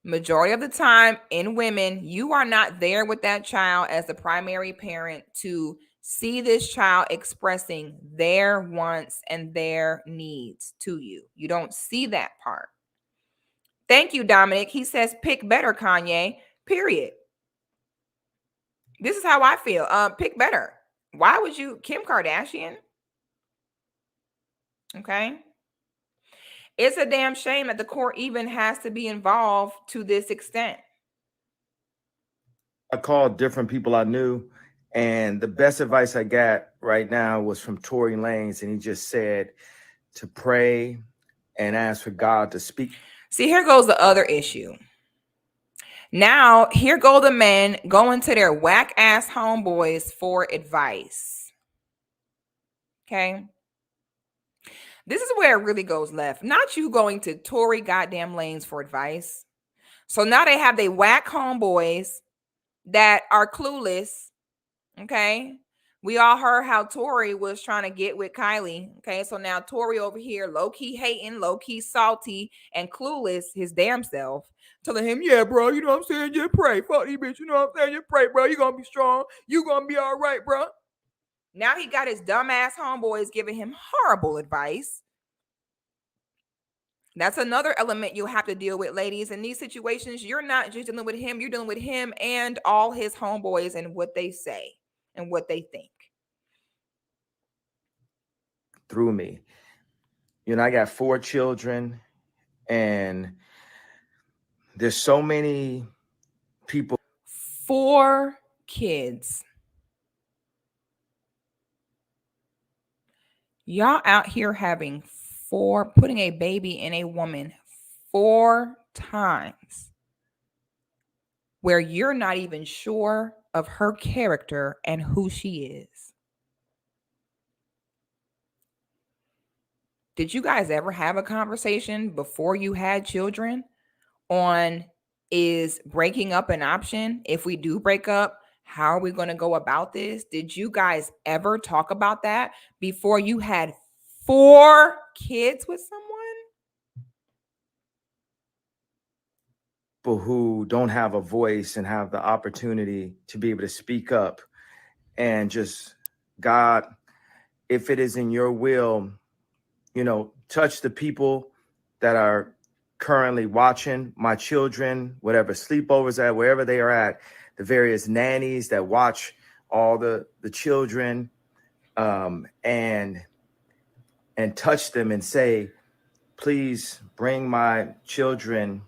majority of the time in women, you are not there with that child as the primary parent to see this child expressing their wants and their needs to you. You don't see that part. Thank you, Dominic. He says, pick better, Kanye, period. This is how I feel. Pick better. Why would you, Kim Kardashian? Okay. It's a damn shame that the court even has to be involved to this extent. I called different people I knew, and the best advice I got right now was from Tory Lanez, and he just said to pray and ask for God to speak. See, here goes the other issue. Now, here go the men going to their whack ass homeboys for advice. Okay. This is where it really goes left. Not you going to Tory goddamn Lanez for advice. So now they have they whack homeboys that are clueless. Okay. We all heard how Tory was trying to get with Kylie. Okay. So now Tory over here, low key hating, low key salty, and clueless his damn self. Telling him, yeah, bro, you know what I'm saying? Just pray. Fuck these bitch. You know what I'm saying? Just pray, bro. You gonna be strong. You gonna be all right, bro. Now he got his dumbass homeboys giving him horrible advice. That's another element you'll have to deal with, ladies. In these situations, you're not just dealing with him, you're dealing with him and all his homeboys and what they say and what they think. Through me. You know, I got 4 children, and there's so many people. 4 kids. Y'all out here having 4, putting a baby in a woman 4 times where you're not even sure of her character and who she is. Did you guys ever have a conversation before you had children on, is breaking up an option? If we do break up, how are we going to go about this? Did you guys ever talk about that before you had 4 kids with someone? People who don't have a voice and have the opportunity to be able to speak up and just, God, if it is in your will, you know, touch the people that are currently watching my children, whatever sleepovers at, wherever they are at, the various nannies that watch all the children, and touch them and say, please bring my children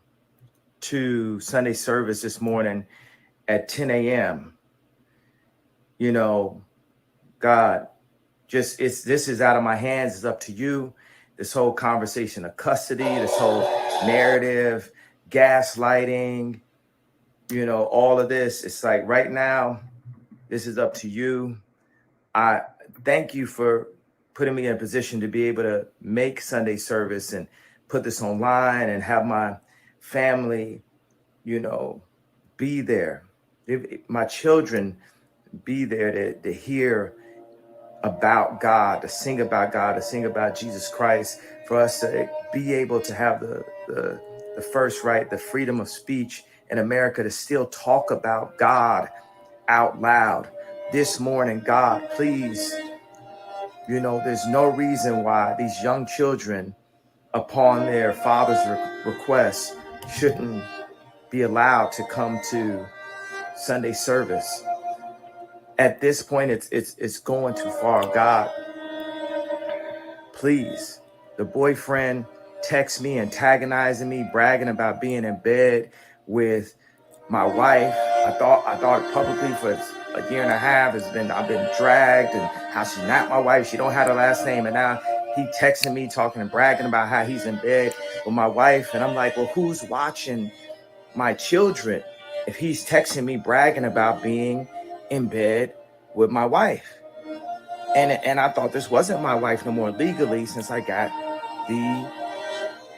to Sunday service this morning at 10 a.m. You know, God, just this is out of my hands. It's up to you. This whole conversation of custody, this whole narrative, gaslighting, you know, all of this. It's like right now, this is up to you. I thank you for putting me in a position to be able to make Sunday service and put this online and have my family, be there. My children be there to hear about God, to sing about God, to sing about Jesus Christ, for us to be able to have the first right, the freedom of speech in America, to still talk about God out loud. This morning, God, please, there's no reason why these young children, upon their father's request, shouldn't be allowed to come to Sunday service. At this point, it's going too far. God, please. The boyfriend texts me, antagonizing me, bragging about being in bed with my wife. I thought it publicly for a year and a half. I've been dragged, and how she's not my wife. She don't have her last name, and now he texting me, talking and bragging about how he's in bed with my wife. And I'm like, well, who's watching my children if he's texting me bragging about being in bed with my wife? And I thought this wasn't my wife no more legally, since I got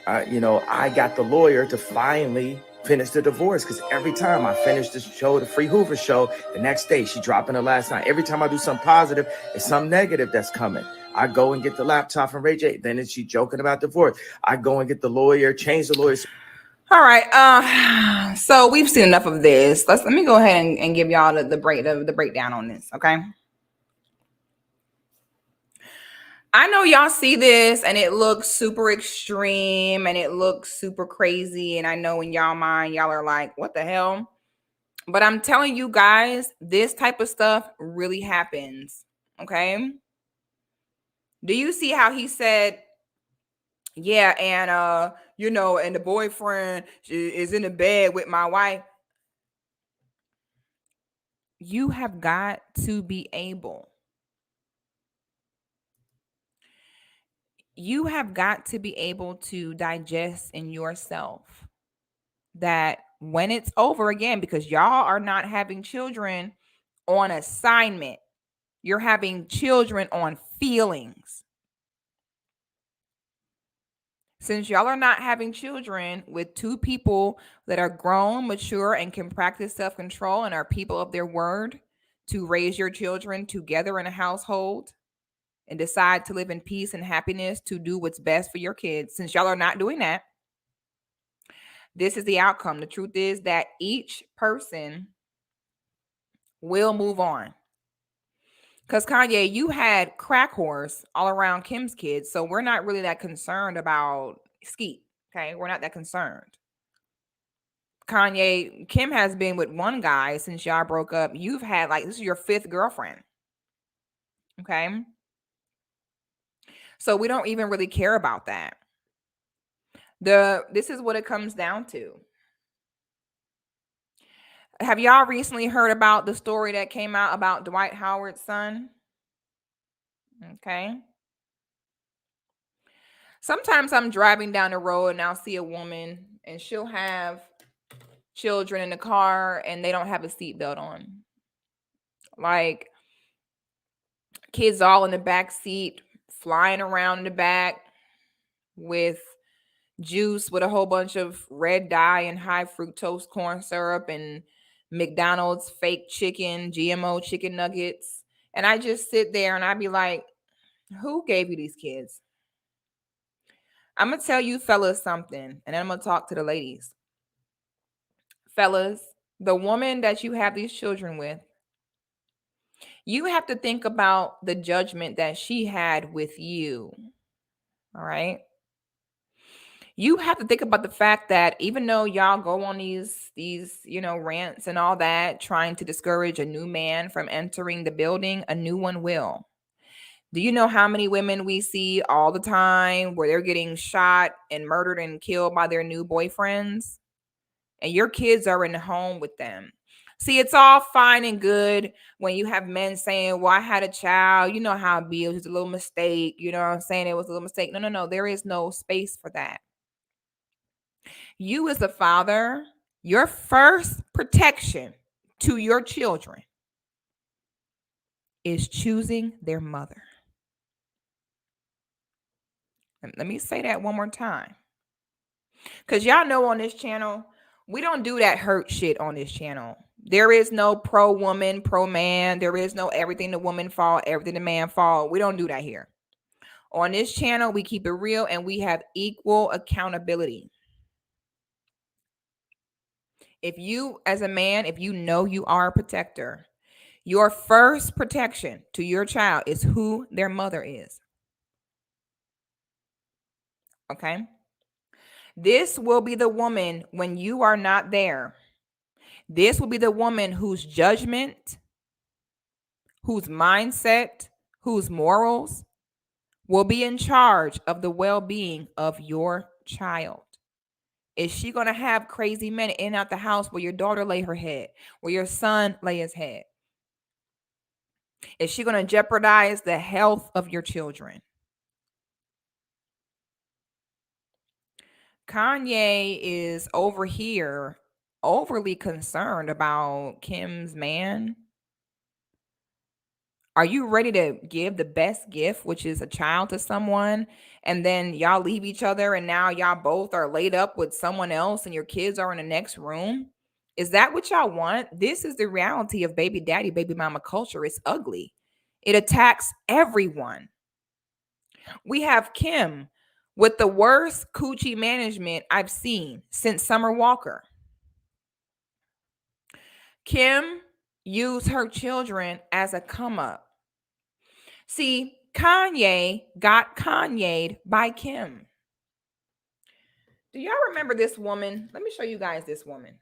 I got the lawyer to finally finish the divorce. Because every time I finish the show, the Free Hoover show, the next day she dropping her last night. Every time I do something positive, it's something negative that's coming. I go and get the laptop from Ray J. Then she joking about divorce. I go and get the lawyer, change the lawyer. All right. So we've seen enough of this. Let me go ahead and give y'all the breakdown on this. Okay. I know y'all see this and it looks super extreme and it looks super crazy. And I know in y'all mind, y'all are like, what the hell? But I'm telling you guys, this type of stuff really happens. Okay. Do you see how he said, yeah, and and the boyfriend is in the bed with my wife? You have got to be able. You have got to be able to digest in yourself that when it's over, again, because y'all are not having children on assignment, you're having children on feelings. Since y'all are not having children with two people that are grown, mature, and can practice self-control and are people of their word to raise your children together in a household and decide to live in peace and happiness to do what's best for your kids, since y'all are not doing that, this is the outcome. The truth is that each person will move on. Because Kanye, you had crack whores all around Kim's kids, so we're not really that concerned about Skeet. Okay, we're not that concerned. Kanye, Kim has been with one guy since y'all broke up. You've had this is your fifth girlfriend. Okay. So we don't even really care about that. This is what it comes down to. Have y'all recently heard about the story that came out about Dwight Howard's son? Okay. Sometimes I'm driving down the road and I'll see a woman and she'll have children in the car and they don't have a seatbelt on. Like kids all in the back seat, flying around in the back with juice with a whole bunch of red dye and high fructose corn syrup and McDonald's fake chicken, GMO chicken nuggets. And I just sit there and I be like, who gave you these kids? I'm going to tell you fellas something, and then I'm going to talk to the ladies. Fellas, the woman that you have these children with, you have to think about the judgment that she had with you. All right? You have to think about the fact that even though y'all go on these rants and all that, trying to discourage a new man from entering the building, a new one will. Do you know how many women we see all the time where they're getting shot and murdered and killed by their new boyfriends? And your kids are in the home with them. See, it's all fine and good when you have men saying, well, I had a child. You know how it be. It was just a little mistake. You know what I'm saying? It was a little mistake. No. There is no space for that. You as a father, your first protection to your children is choosing their mother. Let me say that one more time. Because y'all know on this channel, we don't do that hurt shit on this channel. There is no pro woman, pro man. There is no everything the woman fault, everything the man fault. We don't do that here. On this channel, we keep it real and we have equal accountability. If you, as a man, if you know you are a protector, your first protection to your child is who their mother is. Okay? This will be the woman when you are not there. This will be the woman whose judgment, whose mindset, whose morals will be in charge of the well-being of your child. Is she going to have crazy men in and out the house where your daughter lay her head, where your son lay his head? Is she going to jeopardize the health of your children? Kanye is over here overly concerned about Kim's man. Are you ready to give the best gift, which is a child, to someone, and then y'all leave each other and now y'all both are laid up with someone else and your kids are in the next room? Is that what y'all want? This is the reality of baby daddy, baby mama culture. It's ugly. It attacks everyone. We have Kim with the worst coochie management I've seen since Summer Walker. Kim used her children as a come up. See, Kanye got Kanye'd by Kim. Do y'all remember this woman? Let me show you guys this woman.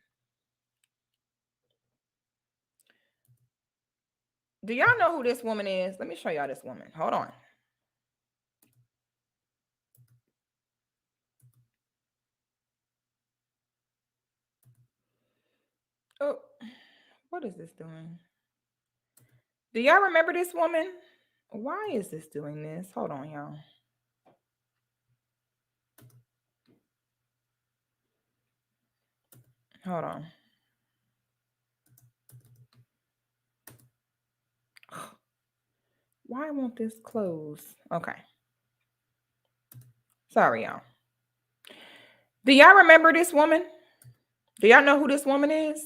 Do y'all know who this woman is? Let me show y'all this woman. Hold on. Oh, what is this doing? Do y'all remember this woman? Why is this doing this? Hold on, y'all. Hold on. Why won't this close? Okay. Sorry, y'all. Do y'all remember this woman? Do y'all know who this woman is?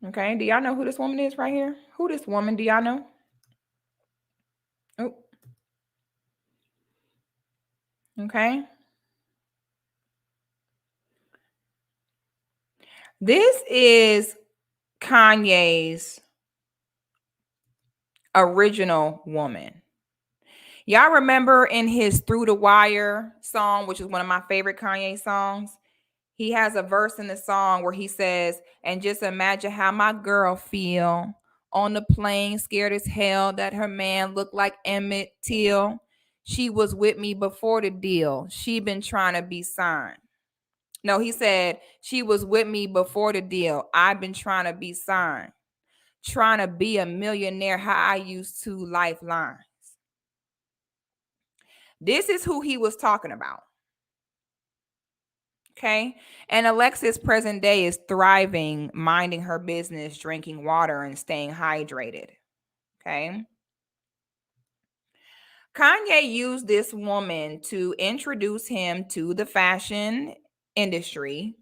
Okay. Do y'all know who this woman is right here? Who this woman? Do y'all know? Oh. Okay. This is Kanye's original woman. Y'all remember in his Through the Wire song, which is one of my favorite Kanye songs, he has a verse in the song where he says, and just imagine how my girl feel on the plane, scared as hell that her man looked like Emmett Till. She was with me before the deal. She been trying to be signed. No, he said, she was with me before the deal. I've been trying to be signed. Trying to be a millionaire, how I used to lifelines. This is who he was talking about. Okay. And Alexis present day is thriving, minding her business, drinking water and staying hydrated. Okay. Kanye used this woman to introduce him to the fashion industry.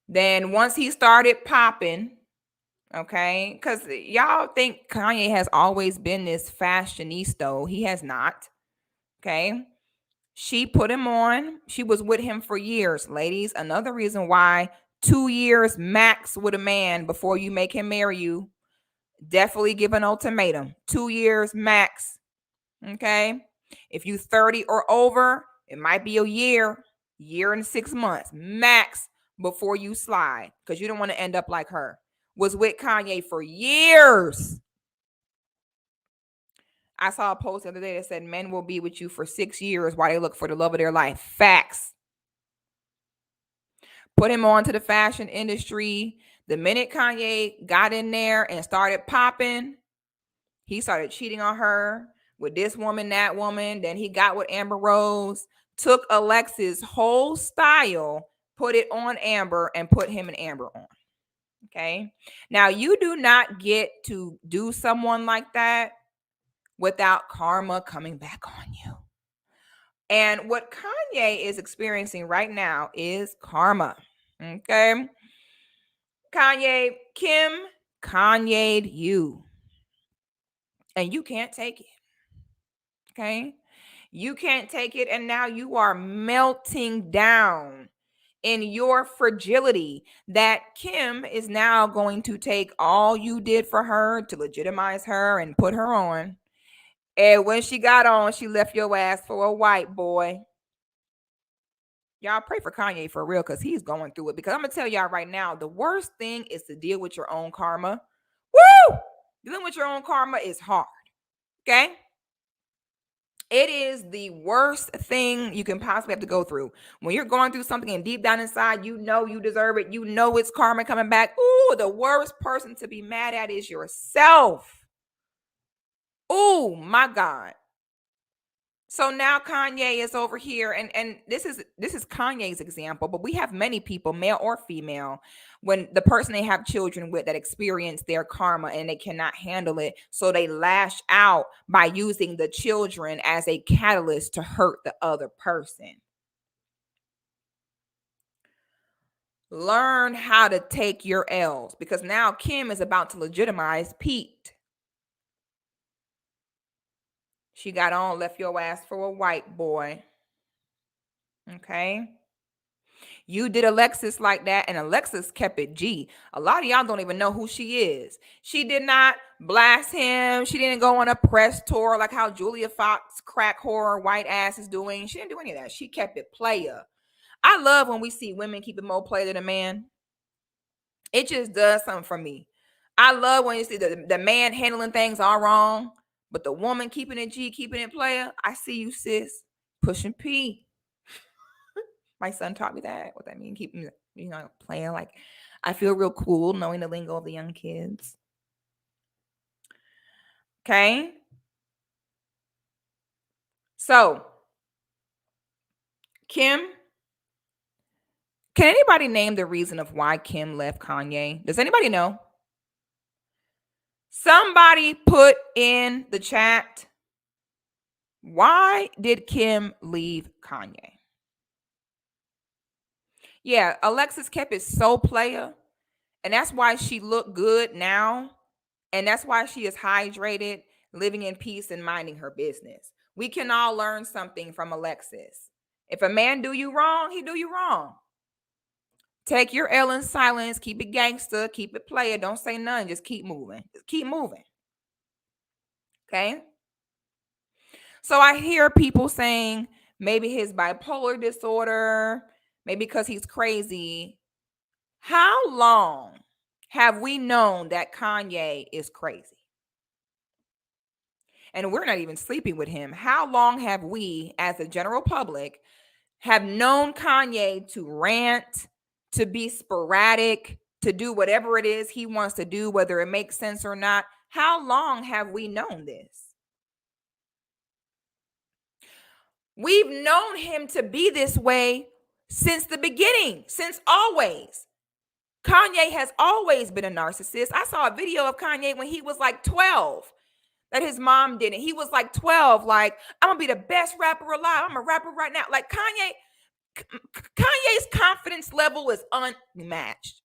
Then once he started popping, okay, because y'all think Kanye has always been this fashionista. He has not. Okay. She put him on. She was with him for years, ladies. Another reason why 2 years max with a man before you make him marry you. Definitely give an ultimatum. 2 years max. Okay. If you 30 or over, it might be a year and 6 months max before you slide, because you don't want to end up like her. Was with Kanye for years. I saw a post the other day that said men will be with you for 6 years while they look for the love of their life. Facts. Put him on to the fashion industry. The minute Kanye got in there and started popping, he started cheating on her with this woman, that woman. Then he got with Amber Rose, took Alexis' whole style, put it on Amber, and put him and Amber on. Okay. Now, you do not get to do someone like that without karma coming back on you. And what Kanye is experiencing right now is karma. Okay. Kim Kanye'd you. And you can't take it. Okay. You can't take it. And now you are melting down in your fragility that Kim is now going to take all you did for her to legitimize her and put her on. And when she got on, she left your ass for a white boy. Y'all pray for Kanye for real, because he's going through it. Because I'm going to tell y'all right now, the worst thing is to deal with your own karma. Woo! Dealing with your own karma is hard. Okay? It is the worst thing you can possibly have to go through. When you're going through something and deep down inside, you know you deserve it. You know it's karma coming back. Ooh, the worst person to be mad at is yourself. Oh my God. So now Kanye is over here, and this is Kanye's example, but we have many people, male or female, when the person they have children with that experience their karma and they cannot handle it, so they lash out by using the children as a catalyst to hurt the other person. Learn how to take your L's, because now Kim is about to legitimize Pete. She got on, left your ass for a white boy. Okay. You did Alexis like that, and Alexis kept it G. A lot of y'all don't even know who she is. She did not blast him. She didn't go on a press tour like how Julia Fox, crack whore, white ass is doing. She didn't do any of that. She kept it player. I love when we see women keep it more player than a man. It just does something for me. I love when you see the man handling things all wrong, but the woman keeping it G, keeping it player. I see you, sis. Pushing P. My son taught me that. What that mean? Keep me, playing. Like, I feel real cool knowing the lingo of the young kids. Okay. So, Kim, can anybody name the reason of why Kim left Kanye? Does anybody know? Somebody put in the chat, why did Kim leave Kanye? Yeah, Alexis kept it so player, and that's why she looked good now, and that's why she is hydrated, living in peace, and minding her business. We can all learn something from Alexis. If a man do you wrong, he do you wrong. Take your L in silence, keep it gangster, keep it player, don't say nothing, just keep moving. Just keep moving. Okay? So I hear people saying maybe his bipolar disorder, maybe because he's crazy. How long have we known that Kanye is crazy? And we're not even sleeping with him. How long have we, as a general public, have known Kanye to rant, to be sporadic, to do whatever it is he wants to do, whether it makes sense or not? How long have we known this? We've known him to be this way since the beginning, since always. Kanye has always been a narcissist. I saw a video of Kanye when he was like 12 that his mom did it. He was like 12, like, I'm gonna be the best rapper alive. I'm a rapper right now. Like Kanye's confidence level is unmatched.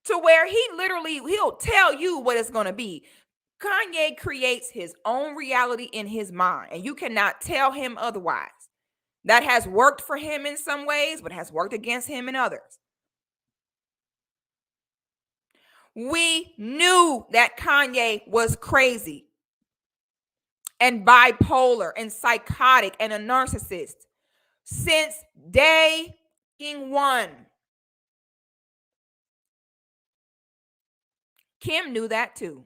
To where he'll tell you what it's gonna be. Kanye creates his own reality in his mind, and you cannot tell him otherwise. That has worked for him in some ways, but has worked against him in others. We knew that Kanye was crazy and bipolar and psychotic and a narcissist since day one. Kim knew that too.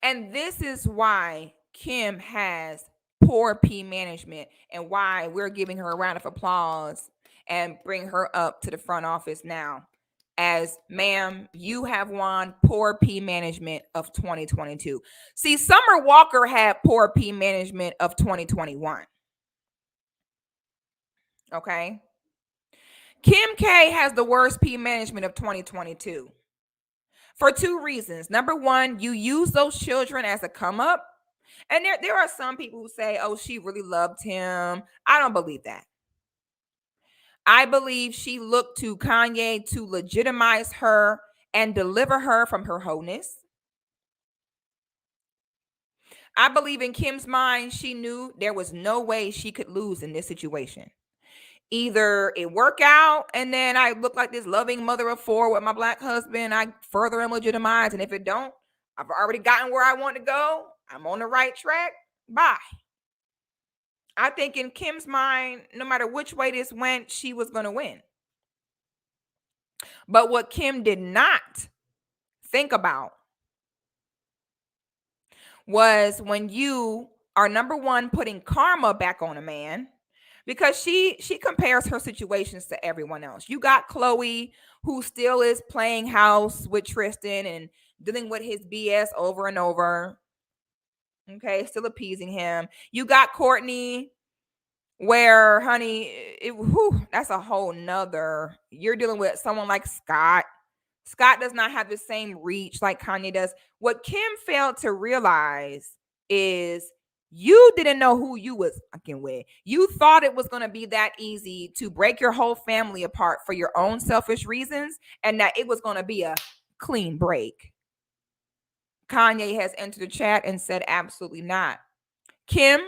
And this is why Kim has poor P management, and why we're giving her a round of applause and bring her up to the front office now as, ma'am, you have won poor P management of 2022. See, Summer Walker had poor P management of 2021. Okay. Kim K has the worst P management of 2022 for two reasons. Number one, you use those children as a come up. And there are some people who say, oh, she really loved him. I don't believe that. I believe she looked to Kanye to legitimize her and deliver her from her wholeness. I believe in Kim's mind, she knew there was no way she could lose in this situation. Either it work out and then I look like this loving mother of four with my black husband, I further am legitimized. And if it don't, I've already gotten where I want to go. I'm on the right track. Bye. I think in Kim's mind, no matter which way this went, she was going to win. But what Kim did not think about was when you are, number one, putting karma back on a man, because she compares her situations to everyone else. You got Chloe, who still is playing house with Tristan and dealing with his BS over and over. Okay, still appeasing him. You got Courtney, where, honey, that's a whole nother. You're dealing with someone like Scott. Scott does not have the same reach like Kanye does. What Kim failed to realize is you didn't know who you was fucking with. You thought it was going to be that easy to break your whole family apart for your own selfish reasons and that it was going to be a clean break. Kanye has entered the chat and said absolutely not. Kim,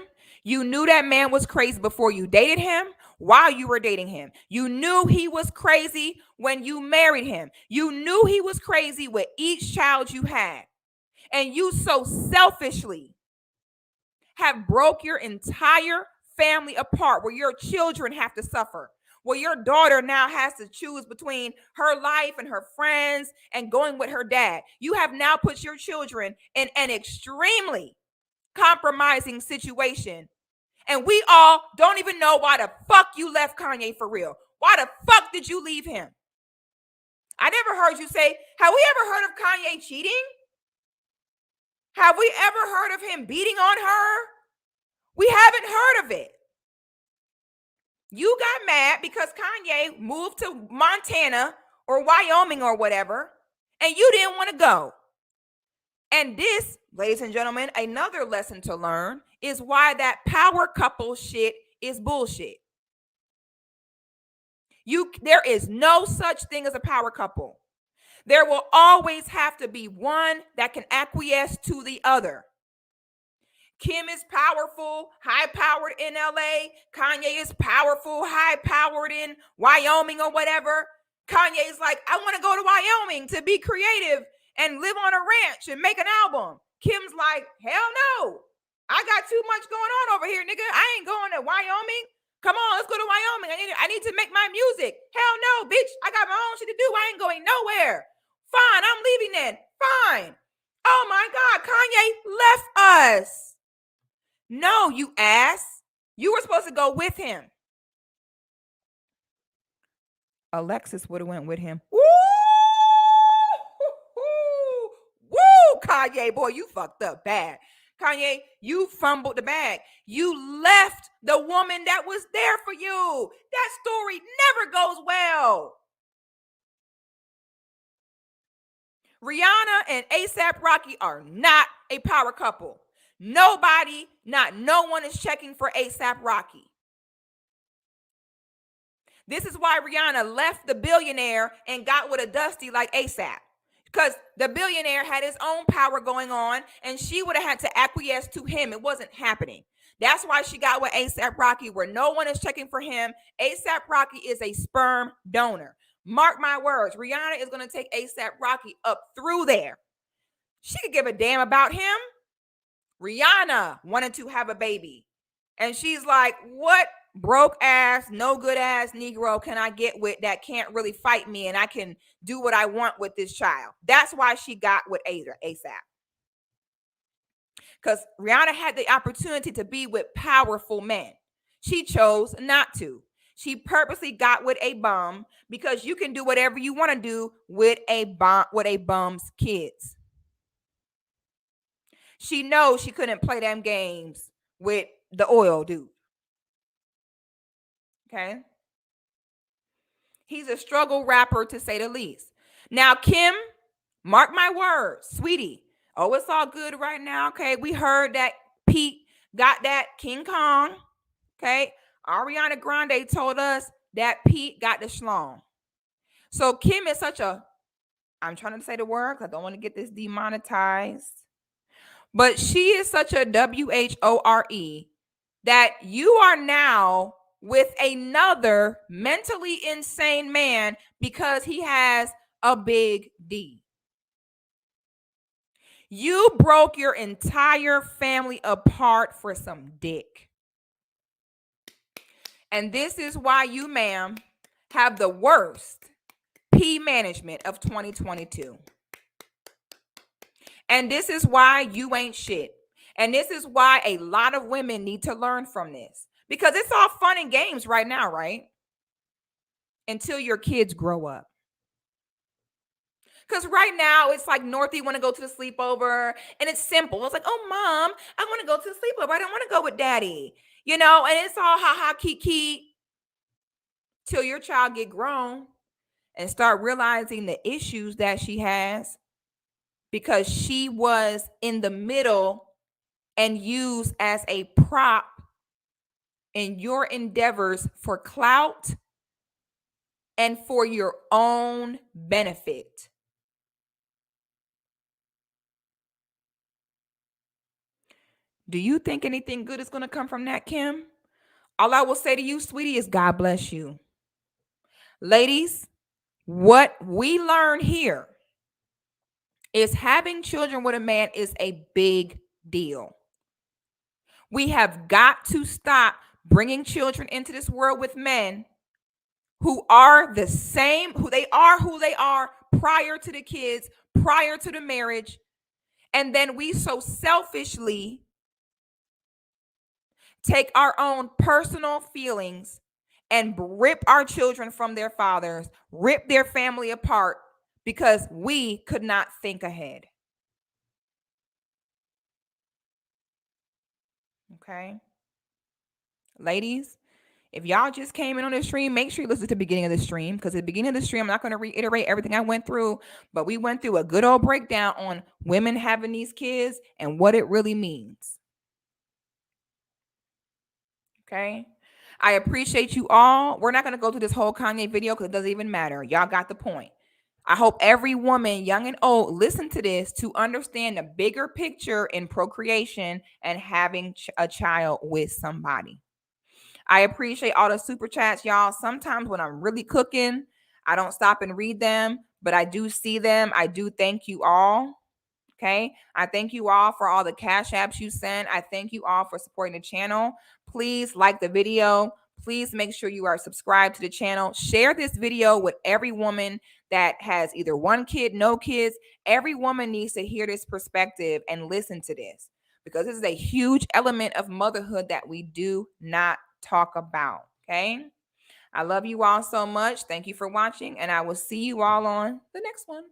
you knew that man was crazy before you dated him, while you were dating him. You knew he was crazy when you married him. You knew he was crazy with each child you had. And you so selfishly have broke your entire family apart, where your children have to suffer, where your daughter now has to choose between her life and her friends and going with her dad. You have now put your children in an extremely compromising situation. And we all don't even know why the fuck you left Kanye for real. Why the fuck did you leave him? I never heard you say, have we ever heard of Kanye cheating? Have we ever heard of him beating on her? We haven't heard of it. You got mad because Kanye moved to Montana or Wyoming or whatever, and you didn't want to go. And this, ladies and gentlemen, another lesson to learn is why that power couple shit is bullshit. There is no such thing as a power couple. There will always have to be one that can acquiesce to the other. Kim is powerful, high-powered in LA. Kanye is powerful, high-powered in Wyoming or whatever. Kanye is like, I want to go to Wyoming to be creative and live on a ranch and make an album. Kim's like, hell no. I got too much going on over here, nigga. I ain't going to Wyoming. Come on, let's go to Wyoming. I need to make my music. Hell no, bitch. I got my own shit to do. I ain't going nowhere. Fine, I'm leaving then. Fine. Oh my God, Kanye left us. No, you ass. You were supposed to go with him. Alexis would have went with him. Woo! Woo! Kanye, boy, you fucked up bad. Kanye, you fumbled the bag. You left the woman that was there for you. That story never goes well. Rihanna and A$AP Rocky are not a power couple. Nobody, no one is checking for A$AP Rocky. This is why Rihanna left the billionaire and got with a dusty like A$AP. Because the billionaire had his own power going on and she would have had to acquiesce to him. It wasn't happening. That's why she got with A$AP Rocky, where no one is checking for him. A$AP Rocky is a sperm donor. Mark my words, Rihanna is going to take A$AP Rocky up through there. She could give a damn about him. Rihanna wanted to have a baby. And she's like, what broke ass, no good ass Negro can I get with that can't really fight me and I can do what I want with this child? That's why she got with A$AP. Because Rihanna had the opportunity to be with powerful men. She chose not to. She purposely got with a bum because you can do whatever you want to do with a bum's kids. She knows she couldn't play them games with the oil dude. Okay. He's a struggle rapper, to say the least. Now, Kim, mark my words, sweetie. Oh, it's all good right now. Okay, we heard that Pete got that King Kong. Okay, Ariana Grande told us that Pete got the schlong. So Kim is such a, I'm trying to say the word because I don't want to get this demonetized, but she is such a WHORE that you are now with another mentally insane man because he has a big D. You broke your entire family apart for some dick. And this is why you, ma'am, have the worst P management of 2022. And this is why you ain't shit. And this is why a lot of women need to learn from this. Because it's all fun and games right now, right? Until your kids grow up. Because right now, it's like Northie want to go to the sleepover, and it's simple. It's like, oh, Mom, I want to go to the sleepover. I don't want to go with Daddy. You know, and it's all ha-ha, kiki. Till your child get grown and start realizing the issues that she has because she was in the middle and used as a prop in your endeavors for clout and for your own benefit. Do you think anything good is going to come from that, Kim? All I will say to you, sweetie, is God bless you. Ladies, what we learn here is having children with a man is a big deal. We have got to stop bringing children into this world with men who are the same, who they are prior to the kids, prior to the marriage. And then we so selfishly take our own personal feelings and rip our children from their fathers, rip their family apart because we could not think ahead. Okay? Ladies, if y'all just came in on the stream, make sure you listen to the beginning of the stream, because at the beginning of the stream, I'm not going to reiterate everything I went through, but we went through a good old breakdown on women having these kids and what it really means. Okay? I appreciate you all. We're not going to go through this whole Kanye video because it doesn't even matter. Y'all got the point. I hope every woman, young and old, listen to this to understand the bigger picture in procreation and having a child with somebody. I appreciate all the super chats, y'all. Sometimes when I'm really cooking, I don't stop and read them, but I do see them. I do thank you all. Okay. I thank you all for all the cash apps you sent. I thank you all for supporting the channel. Please like the video. Please make sure you are subscribed to the channel. Share this video with every woman that has either one kid, no kids. Every woman needs to hear this perspective and listen to this, because this is a huge element of motherhood that we do not talk about. Okay. I love you all so much. Thank you for watching, and I will see you all on the next one.